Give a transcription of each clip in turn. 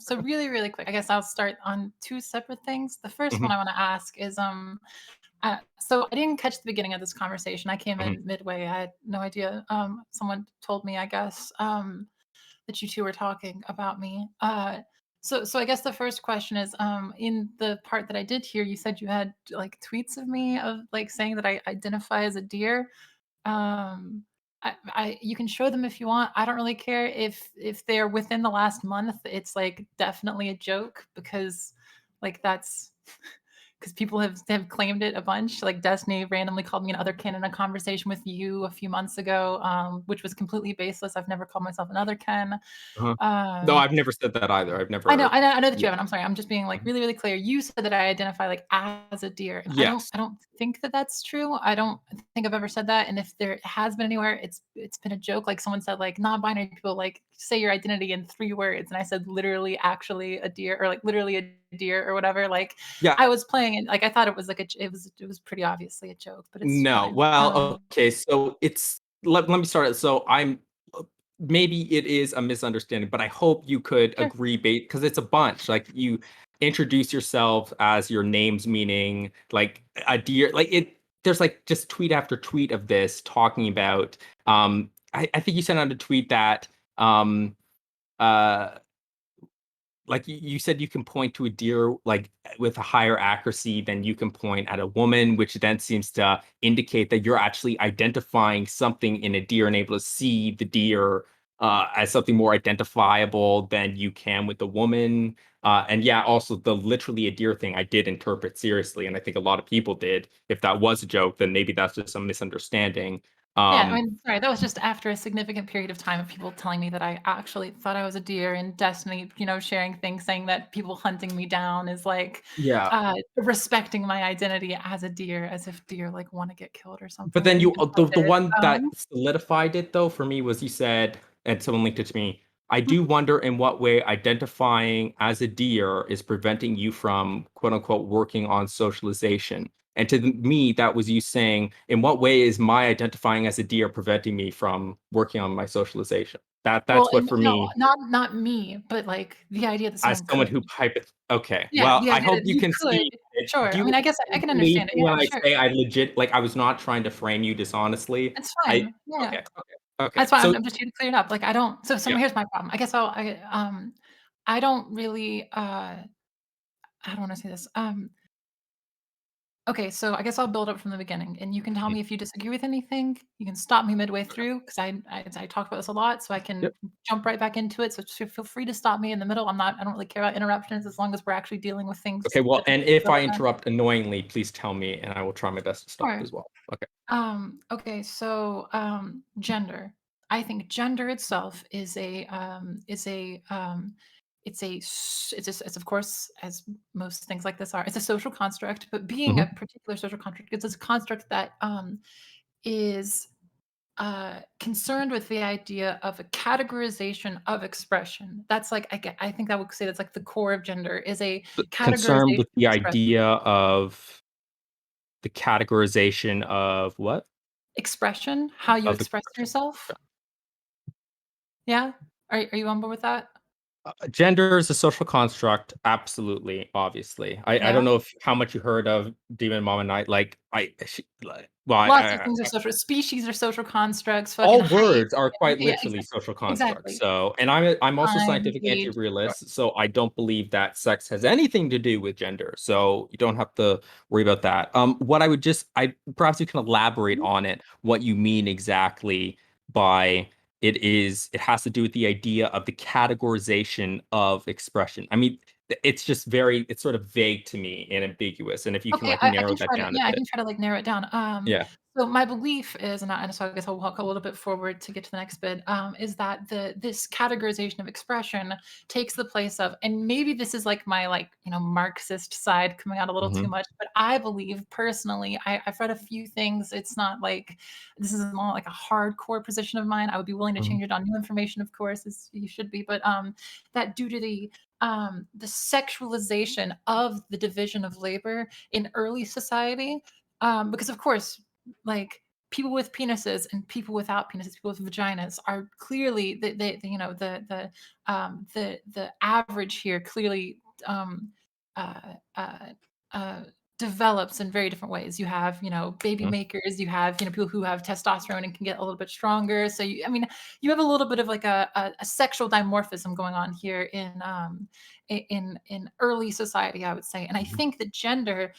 So really, really quick, I guess I'll start on two separate things. The first one Mhm, I want to ask is, so I didn't catch the beginning of this conversation. I came mhm. in midway. I had no idea. Someone told me, I guess, that you two were talking about me. So I guess the first question is, in the part that I did hear, you said you had like tweets of me of like saying that I identify as a deer. Um, you can show them if you want. I don't really care if they're within the last month. It's like definitely a joke because like that's because people have claimed it a bunch. Like Destiny randomly called me an otherkin in a conversation with you a few months ago, which was completely baseless. I've never called myself an otherkin. Uh-huh. No, Um, I've never said that either. I've I know, never I know that you Yeah. haven't. I'm sorry. I'm just being, like, Mhm. really, really clear. You said that I identify, like, as a deer, and Yes. I don't think that that's true. I don't think I've ever said that, and if there has been anywhere, it's been a joke. Like, someone said, like, "Non-binary people, like, say your identity in 3 words," and I said, "Literally, actually a deer," or, like, "Literally a deer," or whatever. Like, Yeah. I was playing it like, I thought it was, like, it was pretty obviously a joke, but it's No. fine. Well, okay, so let me start it. So maybe it is a misunderstanding, but I hope you could Sure. agree because it's a bunch. Like you introduce yourself as your name's meaning, like a deer, like it there's like just tweet after tweet of this talking about I think you sent out a tweet that um uh like you said you can point to a deer like with a higher accuracy than you can point at a woman, which then seems to indicate that you're actually identifying something in a deer and able to see the deer as something more identifiable than you can with the woman. And yeah, also the literally a deer thing I did interpret seriously, and I think a lot of people did. If that was a joke, then maybe that's just a misunderstanding. Yeah, I Um, mean, sorry, that was just after a significant period of time of people telling me that I actually thought I was a deer, and Destiny, sharing things saying that people hunting me down is like, yeah, respecting my identity as a deer, as if deer, like, wanna get killed or but something then and you need to be the hunted. one that solidified it though for me was you said, and someone linked it to me, "I do Mhm. wonder in what way identifying as a deer is preventing you from quote unquote working on socialization." And to me, that was you saying, "In what way is my identifying as a deer preventing me from working on my socialization?" Well, That's what and for no, me, not me, but, like, the idea that as someone someone could. who okay. Yeah, Well, the I idea hope that you you can could. see it. Sure, Do I you mean, I guess I can believe understand it. me Yeah, when I sure. say I legit like I was not trying to frame you dishonestly. It's I fine. Yeah. okay, okay, okay. That's why So I'm just here to clear it up. Like, I don't yeah. here's my problem. I guess I don't really, how do I wanna say this? Okay, so I guess I'll build up from the beginning, and you can tell Mhm. me if you disagree with anything. You can stop me midway through because I talk about this a lot, so I can Yep. jump right back into it. So feel free to stop me in the middle. I don't really care about interruptions as long as we're actually dealing with things Okay, well, that are and if I relevant. interrupt annoyingly, please tell me, and I will try my best to stop Sure. as well. Okay. Okay, so gender. I think gender itself it's of course, as most things like this are, it's a social construct, but being a Mhm. particular social construct, it's a construct that is concerned with the idea of a categorization of expression. That's like I think I would say that's like the core of gender is a Concerned categorization with of the expression. idea of the categorization of what? Expression, how you Of express expression. yourself. Yeah? Are you on board with that? Gender is a social construct, absolutely, obviously. I Yeah? don't know if how much you heard of Demon Mama Night, like, I she like, well, Lots of things are social species are social constructs, fucking all height. words are quite Yeah, literally social constructs. exactly. So, and I'm also Time, scientific age. Sure. anti-realist, so I don't believe that sex has anything to do with gender. So you don't have to worry about that. What I would just, I perhaps you can elaborate Mhm. on it, what you mean exactly by it has to do with the idea of the categorization of expression. I mean, it's just it's sort of vague to me and ambiguous. And if you can Okay, like I narrow can that try to down a yeah, I bit, can try to, like, narrow it down. yeah. So my belief is, and so I guess I'll walk a little bit forward to get to the next bit, is that this categorization of expression takes the place of, and maybe this is like my, like, Marxist side coming out a little too Hmm. much, but I believe personally, I've read a few things. It's not like this is not like a hardcore position of mine. I would be willing to Hmm. change it on new information, of course, as you should be, but that due to the sexualization of the division of labor in early society, because of course, like people with penises and people without penises, people with vaginas are clearly you know the average here clearly um, uh, uh, uh, develops in very different ways. You have, you know, baby Mhm. makers, you have, you know, people who have testosterone and can get a little bit stronger. So you, I mean, you have a little bit of like a sexual dimorphism going on here in early society, I would say. And I Mhm. think that gender,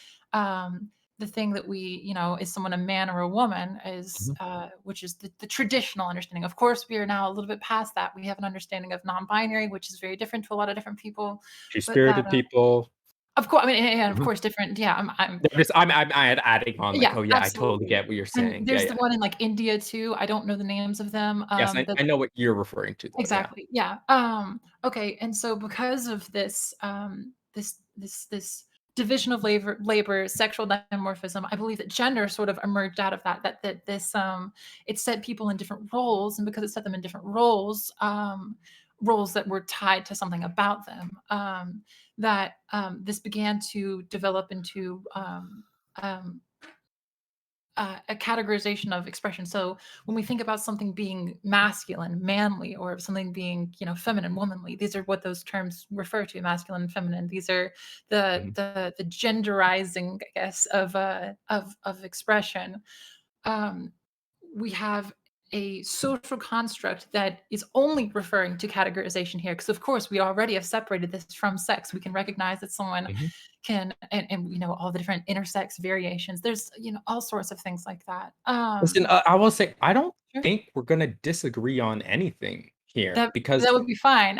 the thing that we, you know, is someone a man or a woman is, Mhm. which is the traditional understanding. Of course, we are now a little bit past that. We have an understanding of non-binary, which is very different to a lot of different people. But that, Two-spirited people. of course, I mean, and of Mhm. course, different. Yeah, I'm Yeah, I'm adding on like, yeah, oh yeah, I totally absolutely. get what you're And saying. Yeah, there's the yeah. one in, like, India too, I don't know the names of them, Yes, that I know what you're referring to though. Yeah. exactly, yeah, okay, and so because of this, this division of labor, sexual dimorphism, I believe that gender sort of emerged out of that this, it set people in different roles, and because it set them in different roles, roles that were tied to something about them, this began to develop into, um a categorization of expression. So when we think about something being masculine, manly, or something being, you know, feminine, womanly, these are what those terms refer to: masculine and feminine. These are Mhm. the genderizing, I guess, of expression. Um, we have a social construct that is only referring to categorization here, because of course we already have separated this from sex. We can recognize that someone Mhm. can, and you know all the different intersex variations. There's, you know, all sorts of things like that. Listen, I will say I don't Sure. think we're gonna disagree on anything here because That would be fine.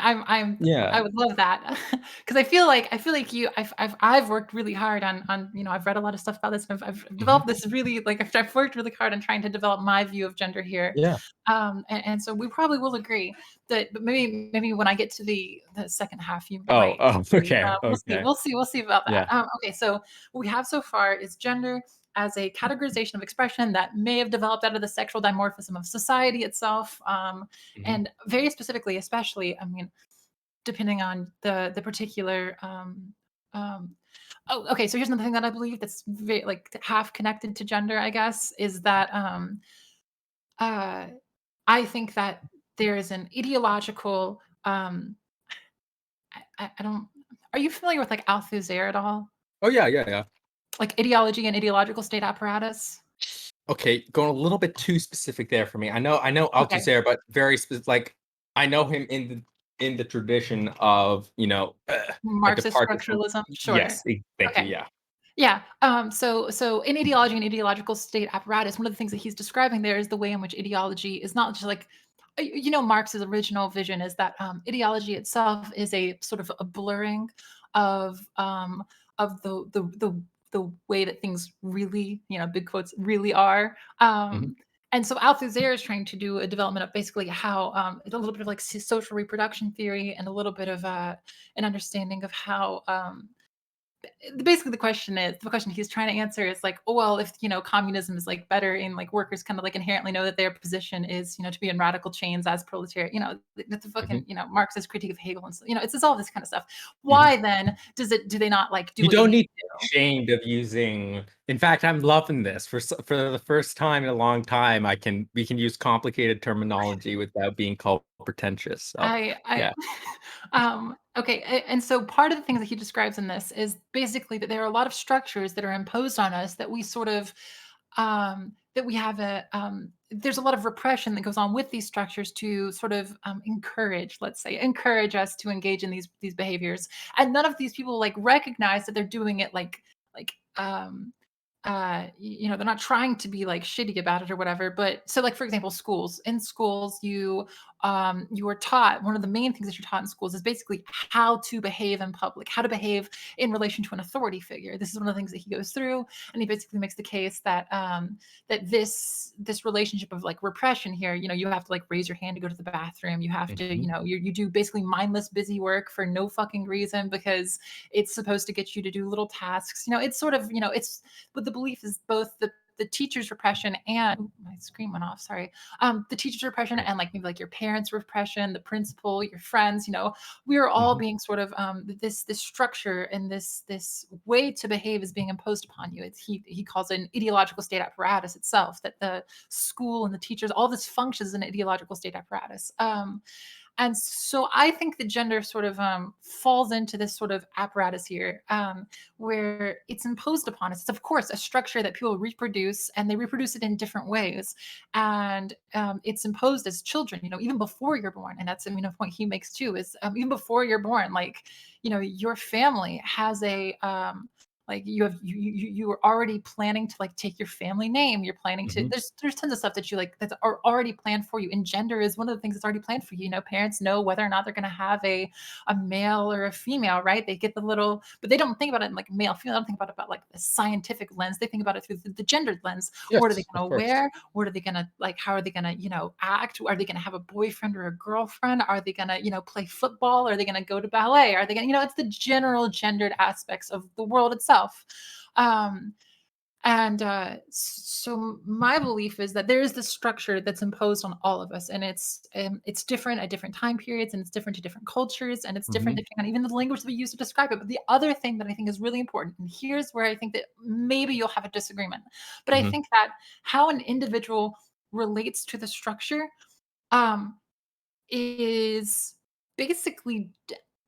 yeah. I would love that because I feel like you I've worked really hard on, you know, I've read a lot of stuff about this, and I've Mhm. developed this really, like, I've worked really hard on trying to develop my view of gender here. Yeah. And so we probably will agree that, but maybe when I get to the second half, you Oh, might oh, disagree. okay, We'll see. okay. We'll see about that. Yeah. Okay, so what we have so far is gender as a categorization of expression that may have developed out of the sexual dimorphism of society itself, Mhm. and very specifically, especially, I mean, depending on the particular. Um, oh, okay. So here's another thing that I believe that's like half connected to gender, I guess, is that uh, I think that there is an ideological. I don't. Are you familiar with like Althusser at all? Oh, yeah, yeah, yeah. Like ideology and ideological state apparatus? Okay, going a little bit too specific there for me. I know Okay. Althusser, but very specific. Like I know him in the tradition of, a Marxist departure from structuralism? Sure. yes, thank you, Okay. yeah. Yeah. So in ideology and ideological state apparatus, one of the things that he's describing there is the way in which ideology is not just like, you know, Marx's original vision is that ideology itself is a sort of a blurring of the way that things really, you know, big quotes, really are. Mhm, And so Althusser is trying to do a development of basically how, a little bit of like social reproduction theory, and a little bit of an understanding of how, basically the question he's trying to answer is like, oh well, if, you know, communism is like better, and like workers kind of like inherently know that their position is, you know, to be in radical chains as proletariat, you know, the mhm, fucking, you know, Marxist critique of Hegel, and so, you know, it's all this kind of stuff. mhm. Why then do they not like do You what they don't need need to to be do? ashamed of using in fact, I'm loving this. For the first time in a long time, we can use complicated terminology without being called pretentious, so, I yeah. okay, and so part of the things that he describes in this is basically that there are a lot of structures that are imposed on us that we sort of, that we have there's a lot of repression that goes on with these structures to sort of, encourage, let's say, encourage us to engage in these behaviors, and none of these people like recognize that they're doing it like you know, they're not trying to be like shitty about it or whatever. But so like, for example, schools, in schools you are taught, one of the main things that you're taught in schools is basically how to behave in public, how to behave in relation to an authority figure. This is one of the things that he goes through, and he basically makes the case that this relationship of like repression here, you know, you have to like raise your hand to go to the bathroom, you have to, Mhm, you know, you do basically mindless busy work for no fucking reason because it's supposed to get you to do little tasks, you know, it's sort of, you know, it's, but the belief is both the teacher's repression and ooh, my screen went off, sorry. The teacher's repression Right. and like maybe like your parents' repression, the principal, your friends, we are all Mhm. being sort of this structure and this way to behave is being imposed upon you. He calls it an ideological state apparatus itself, that the school and the teachers, all this functions as an ideological state apparatus. And so I think that gender sort of falls into this sort of apparatus here, where it's imposed upon us. It's of course a structure that people reproduce, and they reproduce it in different ways, and it's imposed as children. Even before you're born, and that's a point he makes too is even before you're born, like your family has a like you are already planning to like take your family name. You're planning to Mhm. there's tons of stuff that you like that are already planned for you. And gender is one of the things that's already planned for you. Parents know whether or not they're going to have a male or a female, right? They get the little, but they don't think about it in like male female. They don't think about like the scientific lens. They think about it through the gendered lens. What are they Yes, going of to course. wear? What are they going to like? How are they going to act? Are they going to have a boyfriend or a girlfriend? Are they going to play football? Are they going to go to ballet? Are they going to it's the general gendered aspects of the world itself. Um, and so my belief is that there is this structure that's imposed on all of us, and it's different at different time periods, and it's different to different cultures, and it's different Mhm. depending on even the language that we use to describe it. But the other thing that I think is really important, and here's where I think that maybe you'll have a disagreement, but I Mhm. think that how an individual relates to the structure um, is basically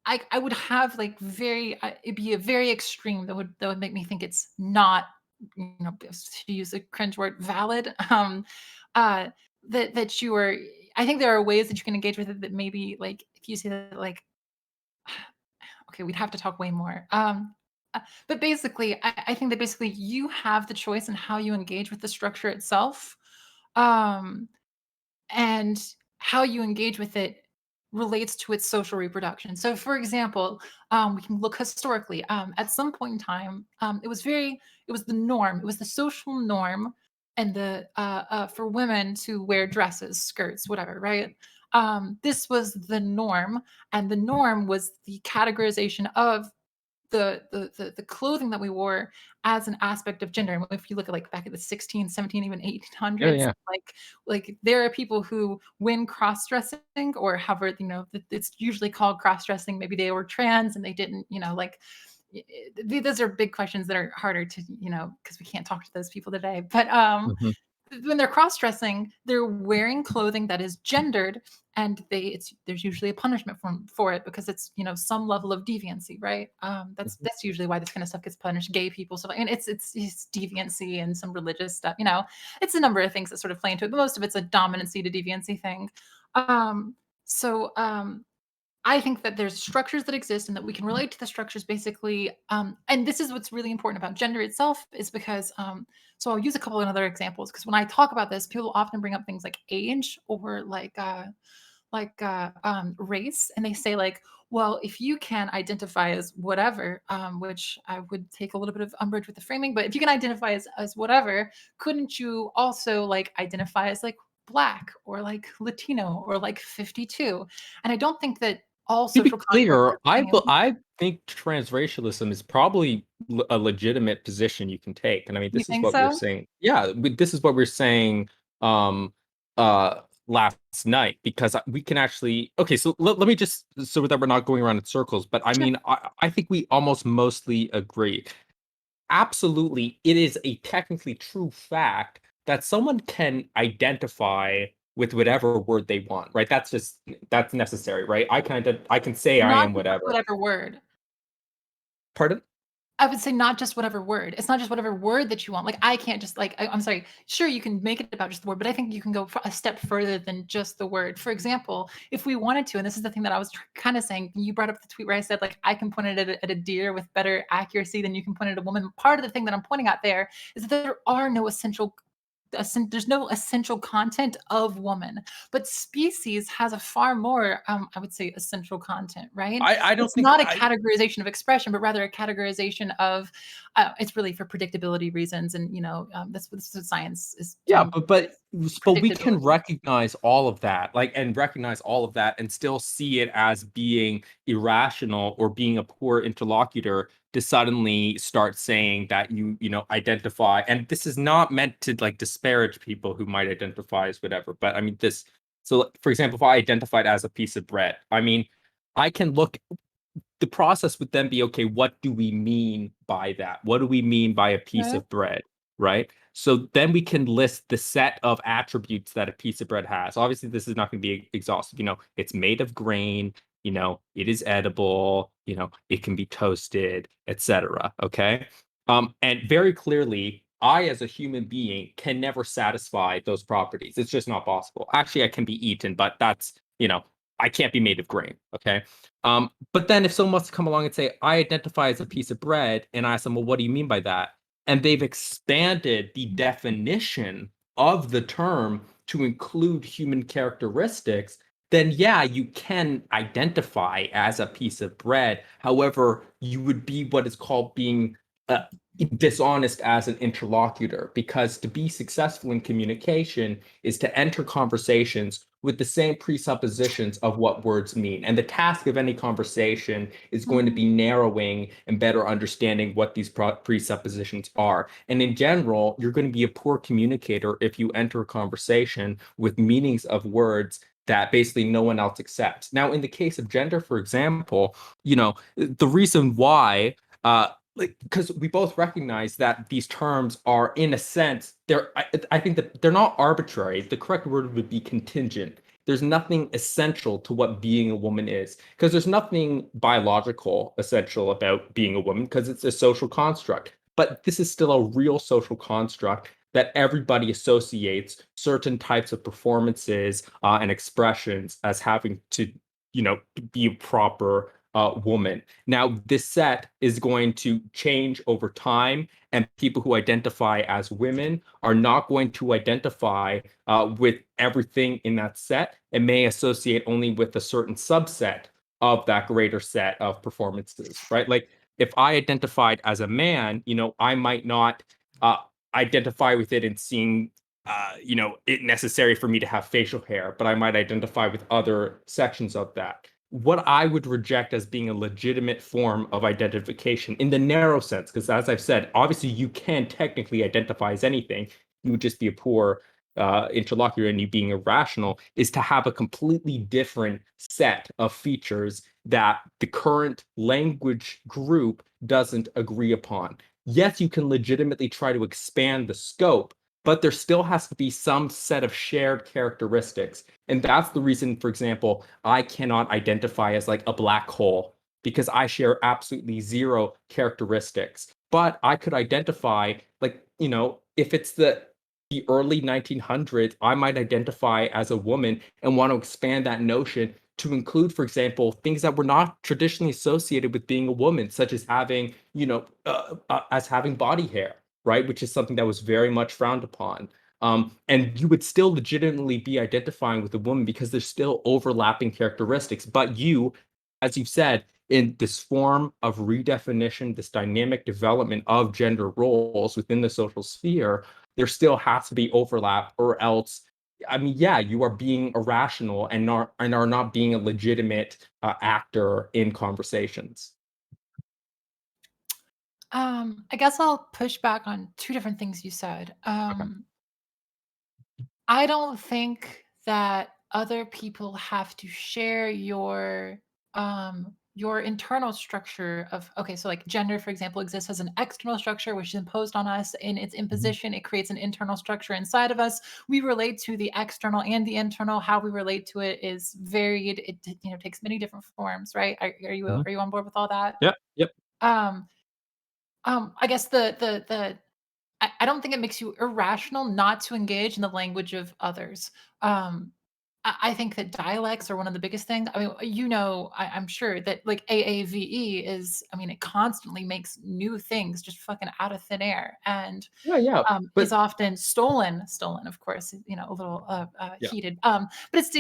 I would have like it'd be a very extreme that would make me think it's not, to use a cringe word, valid. Uh that you are I think there are ways that you can engage with it that maybe like if you say that like okay, we'd have to talk way more. But basically, I think that basically you have the choice in how you engage with the structure itself. Um and how you engage with it relates to its social reproduction. So, for example, we can look historically. At some point in time, it was the norm. It was the social norm, and the for women to wear dresses, skirts, whatever, right? This was the norm, and the norm was the categorization of the clothing that we wore as an aspect of gender. And if you look at like back at the 16, 17, even Yeah, 1800s, yeah. like there are people who when cross-dressing or however, it's usually called cross-dressing. Maybe they were trans and they didn't, like those are big questions that are harder to, because we can't talk to those people today. But Mhm. when they're cross-dressing, they're wearing clothing that is gendered, and there's usually a punishment for it because it's some level of deviancy, right? That's Mhm. that's usually why this kind of stuff gets punished. Gay people, stuff, and it's deviancy and some religious stuff. It's a number of things that sort of play into it, but most of it's a dominancy to deviancy thing. Um, so I think that there's structures that exist and that we can relate to the structures basically. And this is what's really important about gender itself is because, so I'll use a couple of other examples because when I talk about this, people often bring up things like age or race, and they say like, well, if you can identify as whatever, which I would take a little bit of umbrage with the framing, but if you can identify as whatever, couldn't you also like identify as like black or like Latino or like 52? And I don't think that all To be social constructs clear, are the same. I think transracialism is probably a legitimate position you can take, and I mean, You this is think what we're so? saying. Yeah, this is what we're saying. Um, Last night because we can actually. Okay, so let me just so that we're not going around in circles. But I Sure. mean, I think we almost mostly agree. Absolutely, it is a technically true fact that someone can identify with whatever word they want, right? That's necessary, right? I can say I Not am just with whatever. whatever word. Pardon? I would say not just whatever word. It's not just whatever word that you want. Like I can't just like I'm sorry. Sure, you can make it about just the word, but I think you can go a step further than just the word. For example, if we wanted to, and this is the thing that I was kind of saying, you brought up the tweet where I said like I can point it at a deer with better accuracy than you can point it at a woman. Part of the thing that I'm pointing out there is that there are no there's no essential content of woman, but species has a far more I would say essential content, right? I don't It's think not a I categorization of expression, but rather a categorization of it's really for predictability reasons, and that's what science is yeah, doing. but we can predictability. recognize all of that, like, and recognize all of that and still see it as being irrational or being a poor interlocutor to suddenly start saying that you identify. And this is not meant to like disparage people who might identify as whatever, but I mean this. So, for example, if I identified as a piece of bread, I mean, I can look the process would then be, okay, what do we mean by that? What do we mean by a piece Okay. of bread? Right. So then we can list the set of attributes that a piece of bread has. Obviously, this is not going to be exhaustive. It's made of grain, it is edible, it can be toasted, etc. Okay. And very clearly, I, as a human being, can never satisfy those properties. It's just not possible. Actually, I can be eaten, but I can't be made of grain. Okay. But then if someone wants to come along and say, I identify as a piece of bread, and I ask them, well, what do you mean by that? And they've expanded the definition of the term to include human characteristics, then yeah, you can identify as a piece of bread. However, you would be what is called being uh, dishonest as an interlocutor, because to be successful in communication is to enter conversations with the same presuppositions of what words mean. And the task of any conversation is going to Mhm. be narrowing and better understanding what these presuppositions are. And in general, you're going to be a poor communicator if you enter a conversation with meanings of words that basically no one else accepts. Now, in the case of gender, for example, the reason why like, because we both recognize that these terms are, in a sense, I think that they're not arbitrary. The correct word would be contingent. There's nothing essential to what being a woman is, because there's nothing biological essential about being a woman, because it's a social construct. But this is still a real social construct that everybody associates certain types of performances and expressions as having to, be a proper woman. Now, this set is going to change over time, and people who identify as women are not going to identify with everything in that set and may associate only with a certain subset of that greater set of performances, right? Like, if I identified as a man, I might not uh, identify with it and seeing it necessary for me to have facial hair, but I might identify with other sections of that. What I would reject as being a legitimate form of identification in the narrow sense, because as I've said, obviously you can technically identify as anything. You would just be a poor interlocutor and you being irrational, is to have a completely different set of features that the current language group doesn't agree upon. Yes, you can legitimately try to expand the scope, but there still has to be some set of shared characteristics. And that's the reason, for example, I cannot identify as like a black hole, because I share absolutely zero characteristics. But I could identify, like, if it's the early 1900s, I might identify as a woman and want to expand that notion to include, for example, things that were not traditionally associated with being a woman, such as having, as having body hair, right? Which is something that was very much frowned upon. And you would still legitimately be identifying with a woman because there's still overlapping characteristics. But you, as you've said, in this form of redefinition, this dynamic development of gender roles within the social sphere, there still has to be overlap, or else, I mean, yeah, you are being irrational and are not being a legitimate actor in conversations. I guess I'll push back on two different things you said. Okay. I don't think that other people have to share your internal structure of, okay, so like gender, for example, exists as an external structure which is imposed on us. In its Mhm. imposition, it creates an internal structure inside of us. We relate to the external and the internal. How we relate to it is varied. It takes many different forms, right? Mhm. Are you on board with all that? Yep. Yep. um I guess the I don't think it makes you irrational not to engage in the language of others. I think that dialects are one of the biggest things. I mean, I'm sure that like AAVE is, I mean, it constantly makes new things just fucking out of thin air, and Yeah. Yeah. is But often stolen, of course, a little yeah. heated. But it's,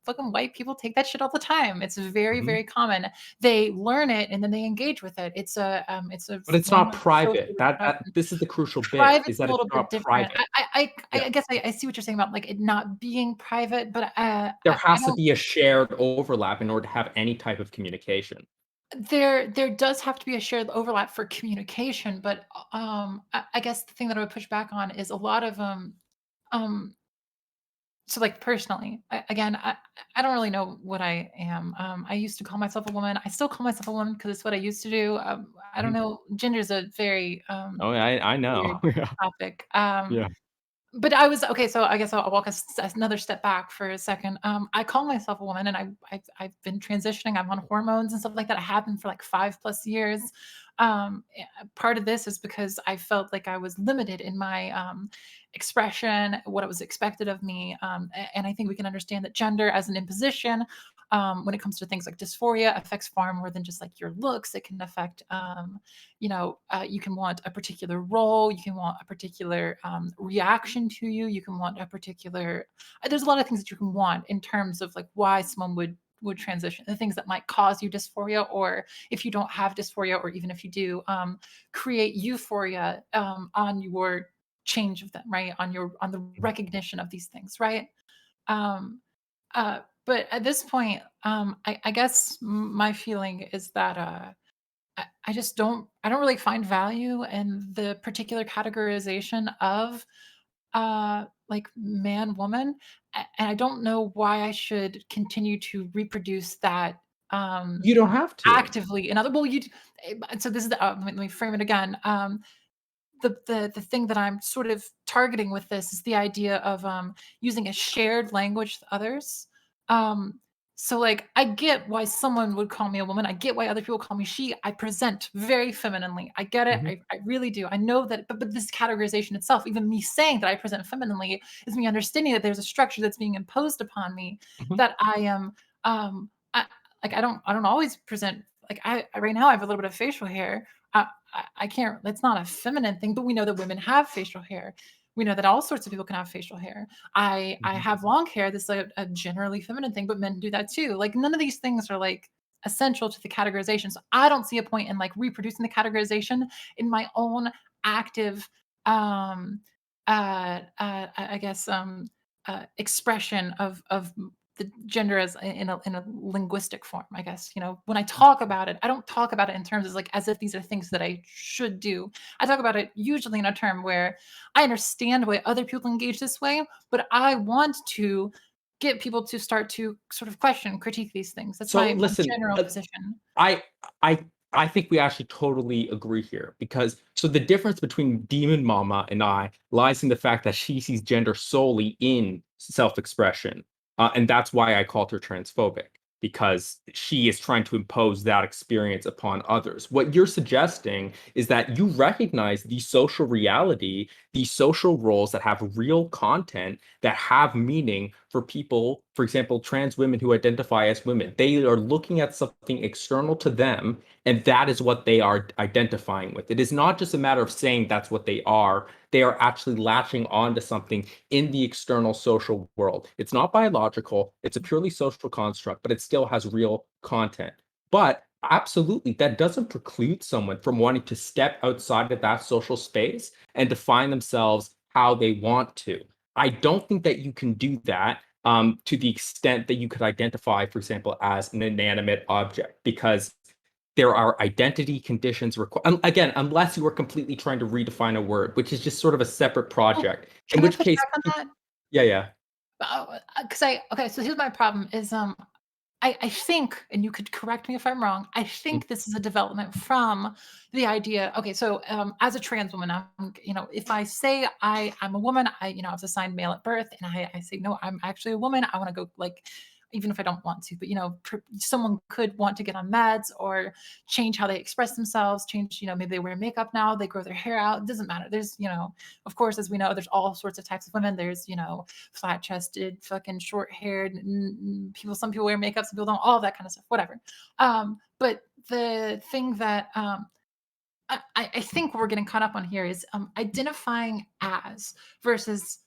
fucking white people take that shit all the time. It's very, Mhm. very common. They learn it and then they engage with it. It's a But it's form not of social private. That reproduction. this is the crucial bit, is Private's a that it's little bit not different. private. Yeah. I guess I see what you're saying about, like, it not being private, but, There I has to don't be a shared overlap in order to have any type of communication. there does have to be a shared overlap for communication, but, I guess the thing that I would push back on is a lot of, um so, like, personally, I don't really know what I am. I used to call myself a woman. I still call myself a woman because it's what I used to do. I don't Mhm. know. Gender is a very, Oh, I know. weird topic. Yeah. But I was okay, so I guess I'll walk another step back for a second. I call myself a woman, and I've been transitioning. I'm on hormones and stuff like that. I have been for like 5+ years. Part of this is because I felt like I was limited in my expression, what was expected of me, and I think we can understand that gender as an imposition. When it comes to things like dysphoria, affects far more than just like your looks. It can affect you can want a particular role, you can want a particular reaction to you, you can want a particular there's a lot of things that you can want in terms of like why someone would transition, the things that might cause you dysphoria, or if you don't have dysphoria, or even if you do, create euphoria on your change of them, right, on the recognition of these things, right. um but at this point, I guess my feeling is that I just I don't really find value in the particular categorization of like man woman, and I don't know why I should continue to reproduce that You don't have to. actively in other well so this is the let me frame it again. The thing that I'm sort of targeting with this is the idea of, using a shared language with others. Um, so, like, I get why someone would call me a woman. I get why other people call me she. I present very femininely. I get it. Mhm, I really do. I know that, but this categorization itself, even me saying that I present femininely, is me understanding that there's a structure that's being imposed upon me mhm. that I am. I, like I don't always present like right now I have a little bit of facial hair. I can't that's not a feminine thing, but we know that women have facial hair. We know that all sorts of people can have facial hair. I Mhm. have long hair, that's a generally feminine thing, but men do that too. Like none of these things are like essential to the categorization. So I don't see a point in like reproducing the categorization in my own active um I guess expression of the gender as in a linguistic form, I guess. You know, when I talk about it, I don't talk about it in terms of like as if these are things that I should do. I talk about it usually in a term where I understand why other people engage this way, but I want to get people to start to sort of question, critique these things. That's So my listen, general position. I I I think we actually totally agree here because so the difference between Demon Mama and I lies in the fact that she sees gender solely in self-expression, and that's why I called her transphobic because she is trying to impose that experience upon others. What you're suggesting is that you recognize the social reality, the social roles that have real content that have meaning for people, for example, trans women who identify as women. They are looking at something external to them, and that is what they are identifying with. It is not just a matter of saying that's what they are. They are actually latching onto something in the external social world. It's not biological, it's a purely social construct, but it still has real content. But absolutely, that doesn't preclude someone from wanting to step outside of that social space and define themselves how they want to. I don't think that you can do that to the extent that you could identify, for example, as an inanimate object, because there are identity conditions required. Again, unless you are completely trying to redefine a word, which is just sort of a separate Well, project, in can I which push case, back on that? yeah, yeah. Because I okay, so here's my problem is I think, and you could correct me if I'm wrong, I Mm, think this is a development from the idea. Okay, so as a trans woman, you know, if I say I'm a woman, I was assigned male at birth, and I say no, I'm actually a woman. I want to go like, even if I don't want to, but someone could want to get on meds or change how they express themselves, change, maybe they wear makeup now, they grow their hair out. It doesn't matter. There's, of course, as we know, there's all sorts of types of women. There's, flat chested, fucking short haired people. Some people wear makeup, some people don't, all of that kind of stuff, whatever. But the thing that I think we're getting caught up on here is identifying as versus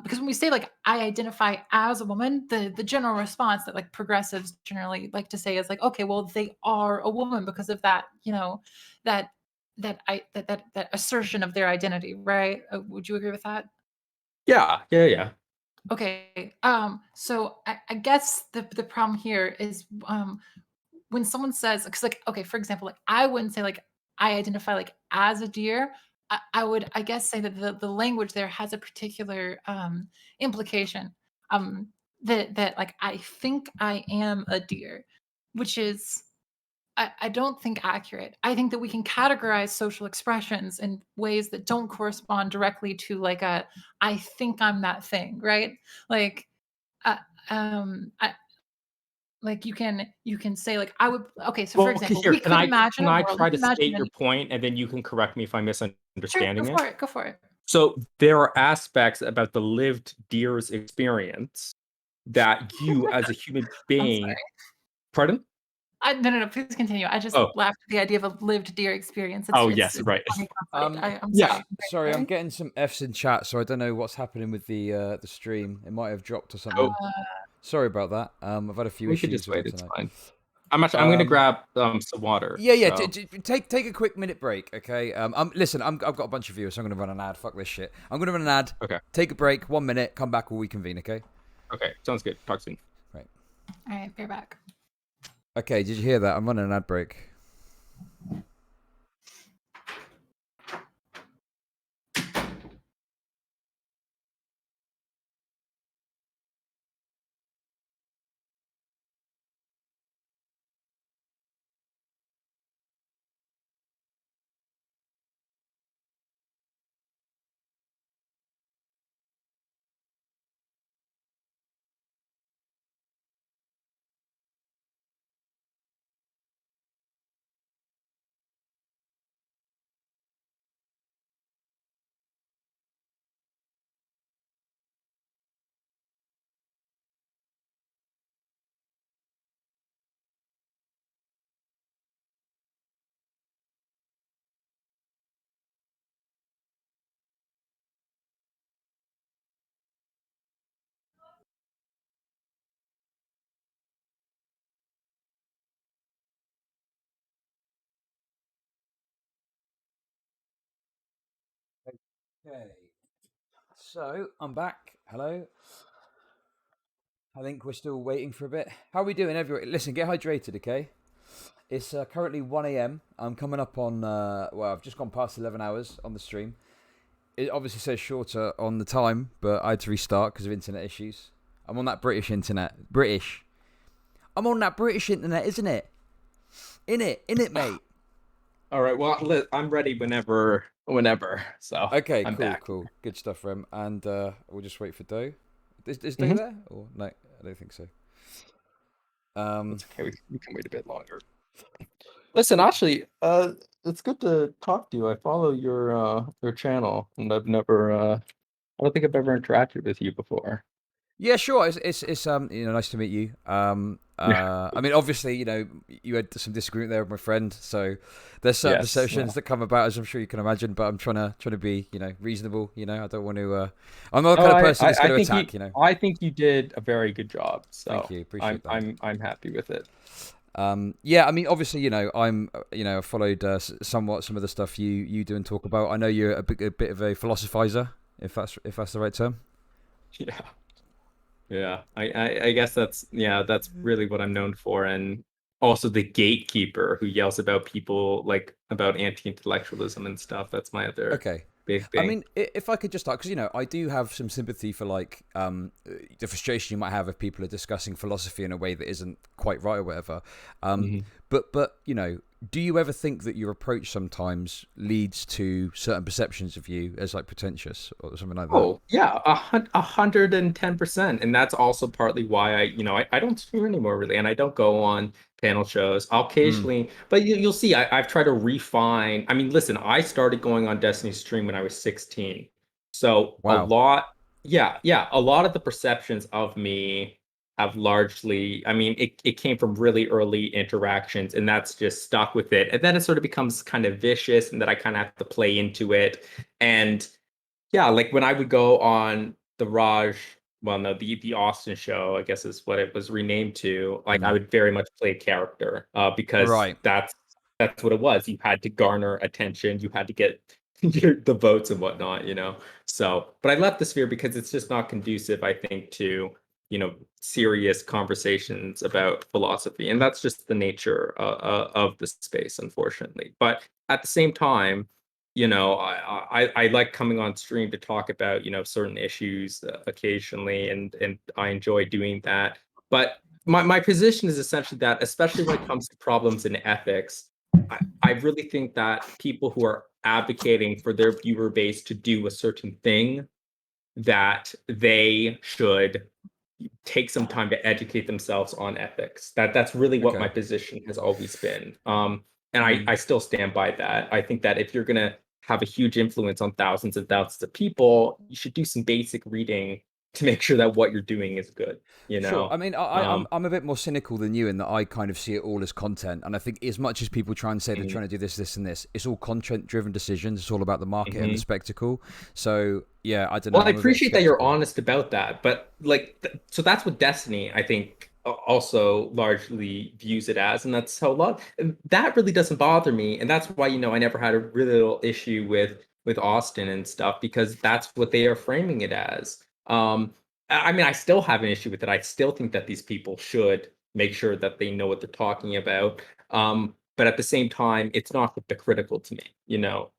because when we say like I identify as a woman, the general response that like progressives generally like to say is like, okay, well they are a woman because of that, that that assertion of their identity, right? Would you agree with that? Yeah. Okay. So I guess the problem here is when someone says, because like, okay, for example, like I wouldn't say like I identify like as a deer. I would, I guess, say that the language there has a particular implication. Um, that like I think I am a deer, which is I don't think accurate. I think that we can categorize social expressions in ways that don't correspond directly to like a I think I'm that thing, right? Like uh, I, like you can say like I would, okay, so for Well, okay, example, here, we could imagine can a I world. We try can to imagine state your any. point, and then you can correct me if I'm Sure, go misunderstanding it? for it. Go for it. So there are aspects about the lived deer's experience that you as a human I'm being, sorry. pardon? No. Please continue. I just Oh, laughed at the idea of a lived deer experience. It's oh it's, yes, it's right. a funny concept. I'm Yeah. sorry. Sorry, I'm Sorry. getting some F's in chat, so I don't know what's happening with the stream. It might have dropped or Oh, something. Sorry about that. I've had a few we could issues just with wait. it It's tonight. fine. I'm gonna Um, grab some water. yeah. So Take a quick minute break, okay? Listen, I've got a bunch of viewers, so I'm gonna run an ad. Fuck this shit. I'm gonna run an ad. okay, Take a break, 1 minute. Come back, we'll reconvene, okay? okay, sounds good. Talk soon. Right. All right, bear back. Okay. Did you hear that? I'm running an ad break. Okay. So I'm back. Hello. I think we're still waiting for a bit. How are we doing, everyone? Listen, get hydrated, okay? It's currently 1 a.m. I'm coming up on, well, I've just gone past 11 hours on the stream. It obviously says shorter on the time, but I had to restart because of internet issues. I'm on that British internet. British. I'm on that British internet, isn't it? In it, mate. All right. Well, I'm ready whenever. So Okay, I'm cool, back. cool. Good stuff, Rem. And we'll just wait for Doe. Is Doe Hmm. there? Or no, I don't think so. That's okay. We can wait a bit longer. Listen, actually, it's good to talk to you. I follow your channel, and I don't think I've ever interacted with you before. Yeah, sure. It's nice to meet you. Yeah. I mean, obviously, you had some disagreement there with my friend, so there's certain Yes. Yeah. perceptions that come about, as I'm sure you can imagine. But I'm trying to be, reasonable. I don't want to. I'm not the No, kind of person that's I going to think attack. I think you did a very good job. Thank So you, appreciate that. I'm happy with it. Yeah, I mean, obviously, I'm, I followed somewhat some of the stuff you do and talk about. I know you're a bit of a philosophizer, if that's the right term. Yeah. Yeah. I guess that's really what I'm known for, and also the gatekeeper who yells about people like about anti-intellectualism and stuff. That's my other Okay. big I thing. mean, if I could just start, because I do have some sympathy for like the frustration you might have if people are discussing philosophy in a way that isn't quite right or whatever. Um, Mhm. but do you ever think that your approach sometimes leads to certain perceptions of you as like pretentious or something like that? Oh, yeah, 110%. And that's also partly why I don't stream anymore really, and I don't go on panel shows. I'll Mm, occasionally, but you'll see, I've tried to refine. I mean, listen, I started going on Destiny stream when I was 16. So wow. a lot of the perceptions of me have largely, I mean, it came from really early interactions, and that's just stuck with it. And then it sort of becomes kind of vicious, and that I kind of have to play into it. And yeah, like when I would go on the Raj, well, no, the Austin show, I guess is what it was renamed to. Like I Mm, would very much play a character, because right. that's what it was. You had to garner attention. You had to get the votes and whatnot, So, but I left the sphere because it's just not conducive, I think, to serious conversations about philosophy, and that's just the nature of the space, unfortunately. But at the same time, I like coming on stream to talk about certain issues occasionally, and I enjoy doing that. But my position is essentially that, especially when it comes to problems in ethics, I really think that people who are advocating for their viewer base to do a certain thing, that they should take some time to educate themselves on ethics. That's really what my Okay. position has always been. And Mm. I still stand by that. I think that if you're going to have a huge influence on thousands and thousands of people, you should do some basic reading to make sure that what you're doing is good, you Sure. I know? mean, Um, I'm a bit more cynical than you in that I kind of see it all as content, and I think as much as people try and say they're mhm, trying to do this, this, and this, it's all content-driven decisions. It's all about the market and the mhm. spectacle. So yeah, I don't know. Well, I I'm a bit appreciate that you're skeptical. honest about that, but like, so that's what Destiny, I think, also largely views it as, and that's so love. That really doesn't bother me, and that's why I never had a really little issue with Austin and stuff, because that's what they are framing it as. I mean, I still have an issue with it. I still think that these people should make sure that they know what they're talking about. But at the same time, it's not hypocritical to me.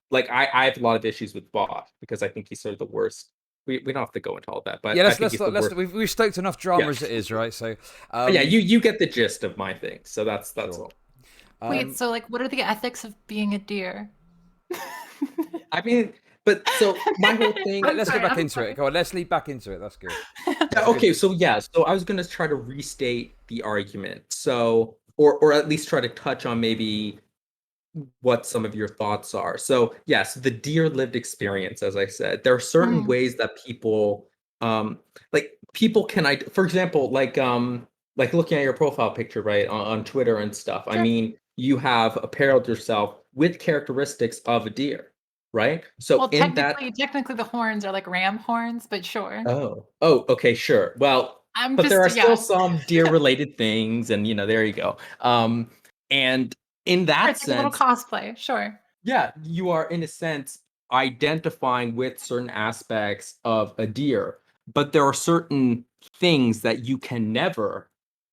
Like I have a lot of issues with Bosch because I think he's sort of the worst. We don't have to go into all that, Yeah, but I think he's the worst. we've stoked enough drama Yeah, as it is, right? So, yeah. um, You get the gist of my thing. So that's sure. all. Wait, Um, so like, what are the ethics of being a deer? I mean, but so my whole thing. I'm let's get sorry. back I'm into it. sorry. Go on, let's lead back into it. That's good. Yeah, That's a good. okay, so yeah, so I was gonna try to restate the argument. So, or at least try to touch on maybe what some of your thoughts are. So, yes, the dear lived experience, as I said, there are certain Mhm. ways that people, like people can, for example, like looking at your profile picture, right, on Twitter and stuff. I Sure. mean, you have apparelled yourself with characteristics of a deer, right? So Well, in that, technically, the horns are like ram horns, but sure. okay, sure. Well, I'm but there just are still yeah. some deer-related things, and there you go. And in Sure, that it's like a little sense, cosplay. Sure. yeah, you are in a sense identifying with certain aspects of a deer, but there are certain things that you can never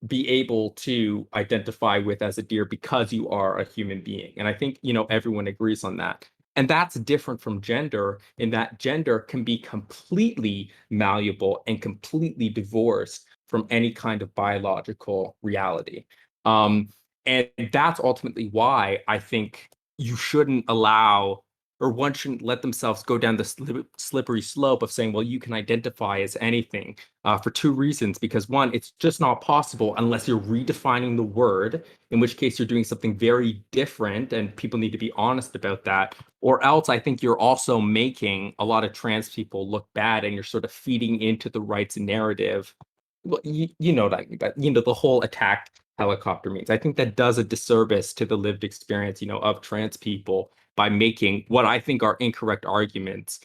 be able to identify with as a deer because you are a human being. And I think, everyone agrees on that. And that's different from gender, in that gender can be completely malleable and completely divorced from any kind of biological reality. Um, and that's ultimately why I think you shouldn't allow, or one shouldn't let themselves go down the slippery slope of saying, well, you can identify as anything, for two reasons. Because one, it's just not possible unless you're redefining the word, in which case you're doing something very different, and people need to be honest about that. Or else I think you're also making a lot of trans people look bad, and you're sort of feeding into the rights narrative. Well, you know what I mean, but the whole attack helicopter means. I think that does a disservice to the lived experience, of trans people by making what I think are incorrect arguments,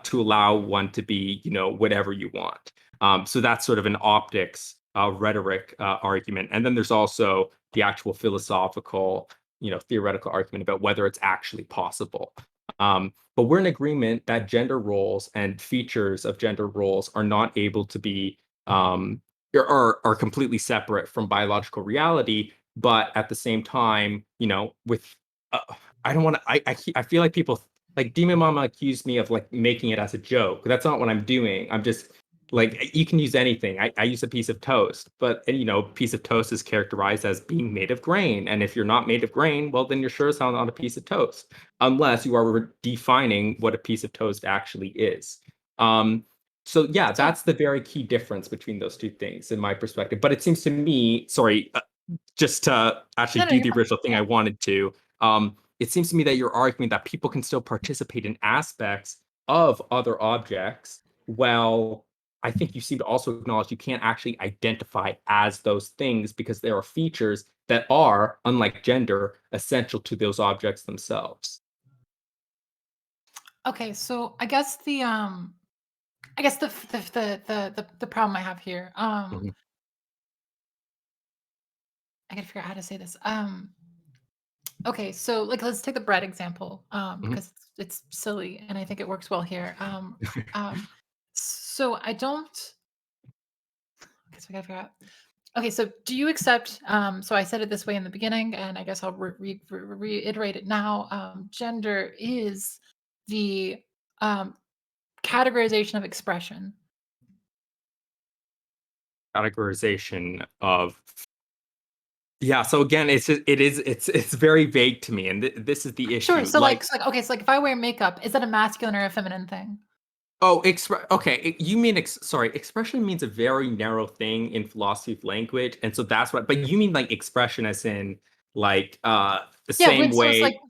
to allow one to be, whatever you want. So that's sort of an optics, rhetoric, argument. And then there's also the actual philosophical, theoretical argument about whether it's actually possible. But we're in agreement that gender roles and features of gender roles are not able to be, um, are completely separate from biological reality. But at the same time, with, uh, I don't want to. I feel like people, like Demon Mama accused me of like making it as a joke. That's not what I'm doing. I'm just like, you can use anything. I use a piece of toast, but piece of toast is characterized as being made of grain. And if you're not made of grain, well, then you're sure as hell not a piece of toast, unless you are defining what a piece of toast actually is. Um, so yeah, So that's the very key difference between those two things in my perspective. But it seems to me, sorry, just to actually no, no, do you're the fine. original thing Yeah. I wanted to, it seems to me that you're arguing that people can still participate in aspects of other objects. Well, I think you seem to also acknowledge you can't actually identify as those things because there are features that are, unlike gender, essential to those objects themselves. Okay, so I guess the problem I have here, Mhm. I gotta figure out how to say this. Okay, so like let's take the bread example, Mhm. because it's silly and I think it works well here. Um, so I don't. I guess we gotta figure out. Okay, so do you accept? So I said it this way in the beginning, and I guess I'll reiterate it now. Gender is the um, categorization of expression. Categorization of yeah. So again, it's very vague to me, and this is the Sure. issue. Okay, so like if I wear makeup, is that a masculine or a feminine thing? Oh, okay. You mean sorry, expression means a very narrow thing in philosophy of language, and so that's what. But you mean like expression as in the Yeah. same So it's like way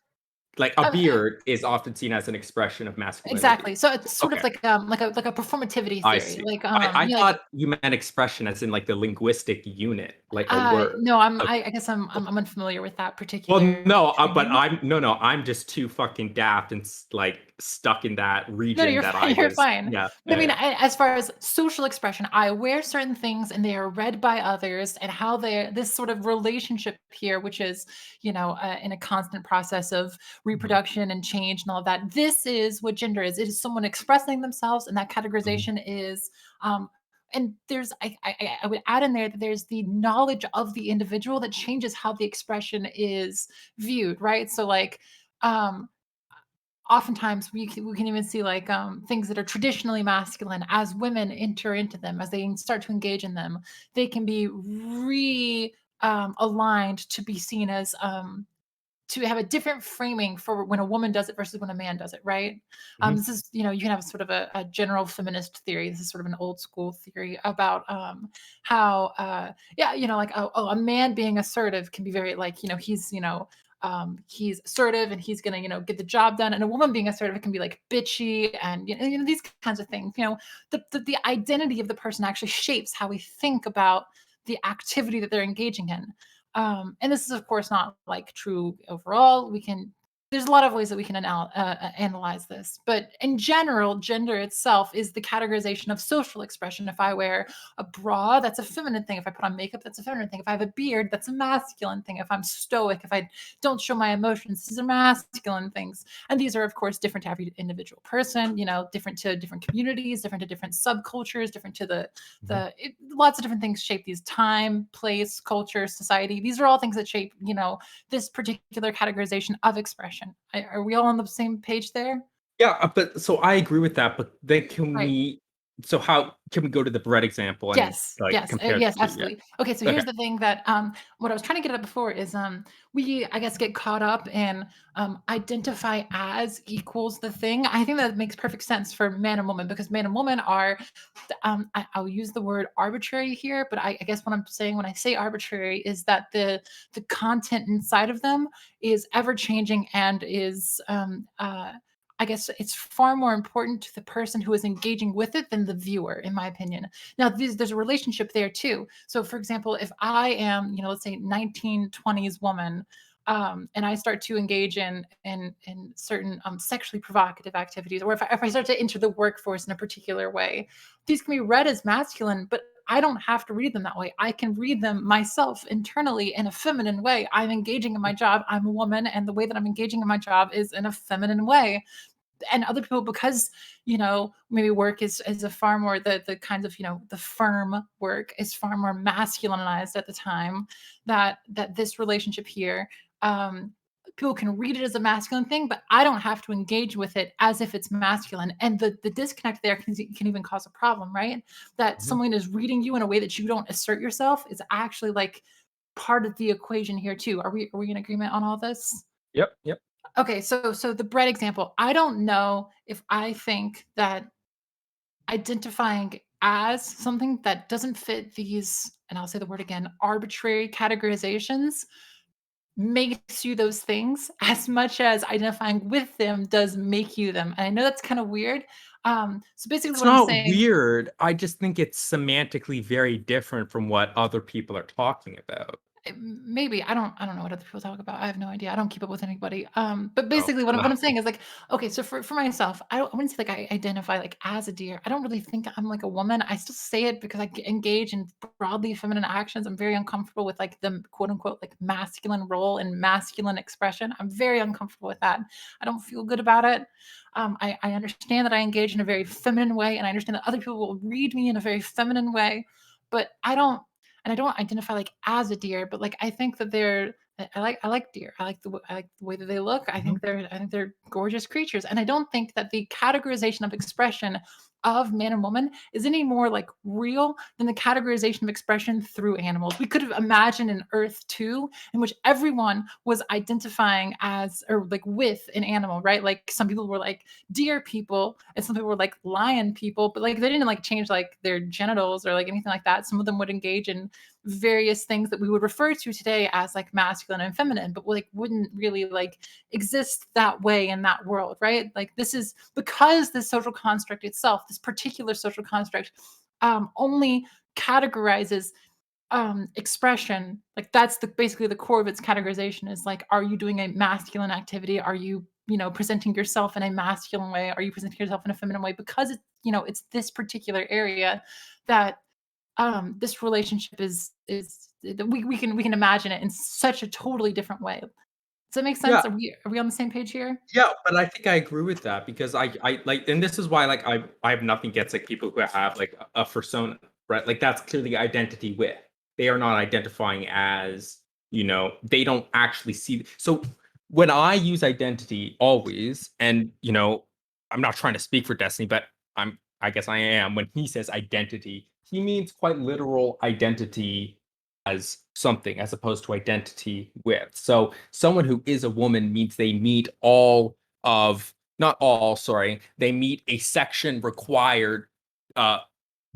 like a uh, beard is often seen as an expression of masculinity. exactly. So it's sort of Okay, like a performativity I theory. see. Like I you know, like thought you meant expression as in like the linguistic unit, like a word. no, Okay. I guess I'm unfamiliar with that Well, particular no, but training. I'm just too fucking daft and like stuck in that No, no, region you're that I fine. You're was. fine. Yeah, But I yeah, mean, yeah. as far as social expression, I wear certain things and they are read by others, and how they this sort of relationship here, which is, in a constant process of Mhm, reproduction and change and all of that. This is what gender is. It is someone expressing themselves, and that mhm, categorization is. And there's, I would add in there that there's the knowledge of the individual that changes how the expression is viewed, right? So, like, um, oftentimes we can even see like things that are traditionally masculine as women enter into them as they start to engage in them, they can be aligned to be seen as to have a different framing for when a woman does it versus when a man does it, right? mhm, This is, you can have sort of a general feminist theory. This is sort of an old school theory about how, yeah, like, a man being assertive can be very like, he's assertive and he's gonna, get the job done. And a woman being assertive can be like bitchy and these kinds of things. The identity of the person actually shapes how we think about the activity that they're engaging in. And this is, of course, not like true overall. There's a lot of ways that we can analyze this, but in general, gender itself is the categorization of social expression. If I wear a bra, that's a feminine thing. If I put on makeup, that's a feminine thing. If I have a beard, that's a masculine thing. If I'm stoic, if I don't show my emotions, these are masculine things. And these are, of course, different to every individual person. Different to different communities, different to different subcultures, different to mhm. lots of different things shape these: time, place, culture, society. These are all things that shape, this particular categorization of expression. Are we all on the same page there? Yeah, but so I agree with that. But then can Right. we? So how can we go to the bread example and Yes, like yes, compare the yes, two? Yeah. absolutely. Okay, so Okay. here's the thing that what I was trying to get at before is we, I guess, get caught up in identify as equals the thing. I think that makes perfect sense for man and woman, because man and woman are I'll use the word arbitrary here, but I guess what I'm saying when I say arbitrary is that the content inside of them is ever changing and is I guess it's far more important to the person who is engaging with it than the viewer, in my opinion. Now, there's a relationship there too. So, for example, if I am, let's say 1920s woman, and I start to engage in certain sexually provocative activities, or if I start to enter the workforce in a particular way, these can be read as masculine, but I don't have to read them that way. I can read them myself internally in a feminine way. I'm engaging in my job. I'm a woman, and the way that I'm engaging in my job is in a feminine way. And other people, because maybe work is a far more the kinds of, the firm work is far more masculinized at the time, that this relationship here, people can read it as a masculine thing, but I don't have to engage with it as if it's masculine. And the disconnect there can even cause a problem, right? That Mhm. someone is reading you in a way that you don't assert yourself is actually like part of the equation here too. Are we in agreement on all this? Yep. Yep. Okay, so the bread example, I don't know if I think that identifying as something that doesn't fit these, and I'll say the word again, arbitrary categorizations makes you those things as much as identifying with them does make you them. And I know that's kind of weird. So basically It's what I'm not saying. weird. I just think it's semantically very different from what other people are talking about. Maybe I don't know what other people talk about. I have no idea. I don't keep up with anybody. But Oh, basically, what fair I'm enough. saying is like, okay, so for myself, I wouldn't say like I identify like as a deer. I don't really think I'm like a woman. I still say it because engage in broadly feminine actions. I'm very uncomfortable with like the quote unquote like masculine role and masculine expression. I'm very uncomfortable with that. I don't feel good about it. I understand that I engage in a very feminine way, and I understand that other people will read me in a very feminine way, but I don't, and I don't identify like as a deer, but like I think that they're I like deer. I like the way that they look. Mhm. I think they're gorgeous creatures, and I don't think that the categorization of expression of man and woman is any more like real than the categorization of expression through animals. We could have imagined an Earth 2 in which everyone was identifying as or like with an animal, right? Like some people were like deer people and some people were like lion people, but like they didn't like change like their genitals or like anything like that. Some of them would engage in various things that we would refer to today as like masculine and feminine, but like wouldn't really like exist that way in that world, right? Like this is because this social construct itself, this particular social construct, only categorizes expression. Like that's the basically the core of its categorization is like, are you doing a masculine activity? Are you, presenting yourself in a masculine way? Are you presenting yourself in a feminine way? Because it's this particular area that this relationship we can imagine it in such a totally different way. Does that make sense? Yeah, Are we on the same page here? yeah, but I think I agree with that because I like, and this is why like I have nothing against like people who have like a persona, right? Like that's clearly identity with. They are not identifying as, they don't actually see. So when I use identity always, and I'm not trying to speak for Destiny, but I guess I am. When he says identity, he means quite literal identity as something as opposed to identity with. So someone who is a woman means they meet all of, not all, sorry, they meet a section required uh,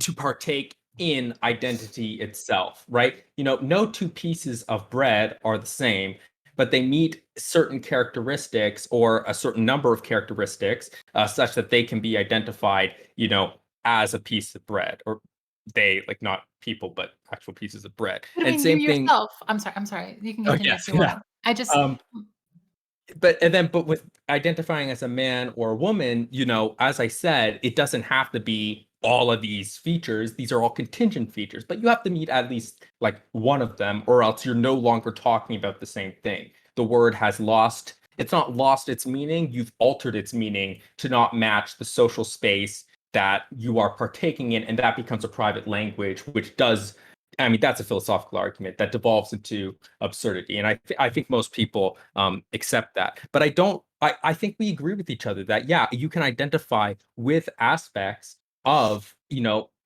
to partake in identity itself, right? No two pieces of bread are the same, but they meet certain characteristics or a certain number of characteristics such that they can be identified, as a piece of bread, or they, like, not people, but actual pieces of bread. But I And mean, you same thing. yourself I'm sorry. You can Oh, continue if yes, you yeah. want. I just Um, but with identifying as a man or a woman, as I said, it doesn't have to be all of these features. These are all contingent features, but you have to meet at least like one of them, or else you're no longer talking about the same thing. The word has lost, it's not lost its meaning, you've altered its meaning to not match the social space that you are partaking in, and that becomes a private language, which does, I mean, that's a philosophical argument that devolves into absurdity. And I think most people accept that. But I think we agree with each other that, yeah, you can identify with aspects of,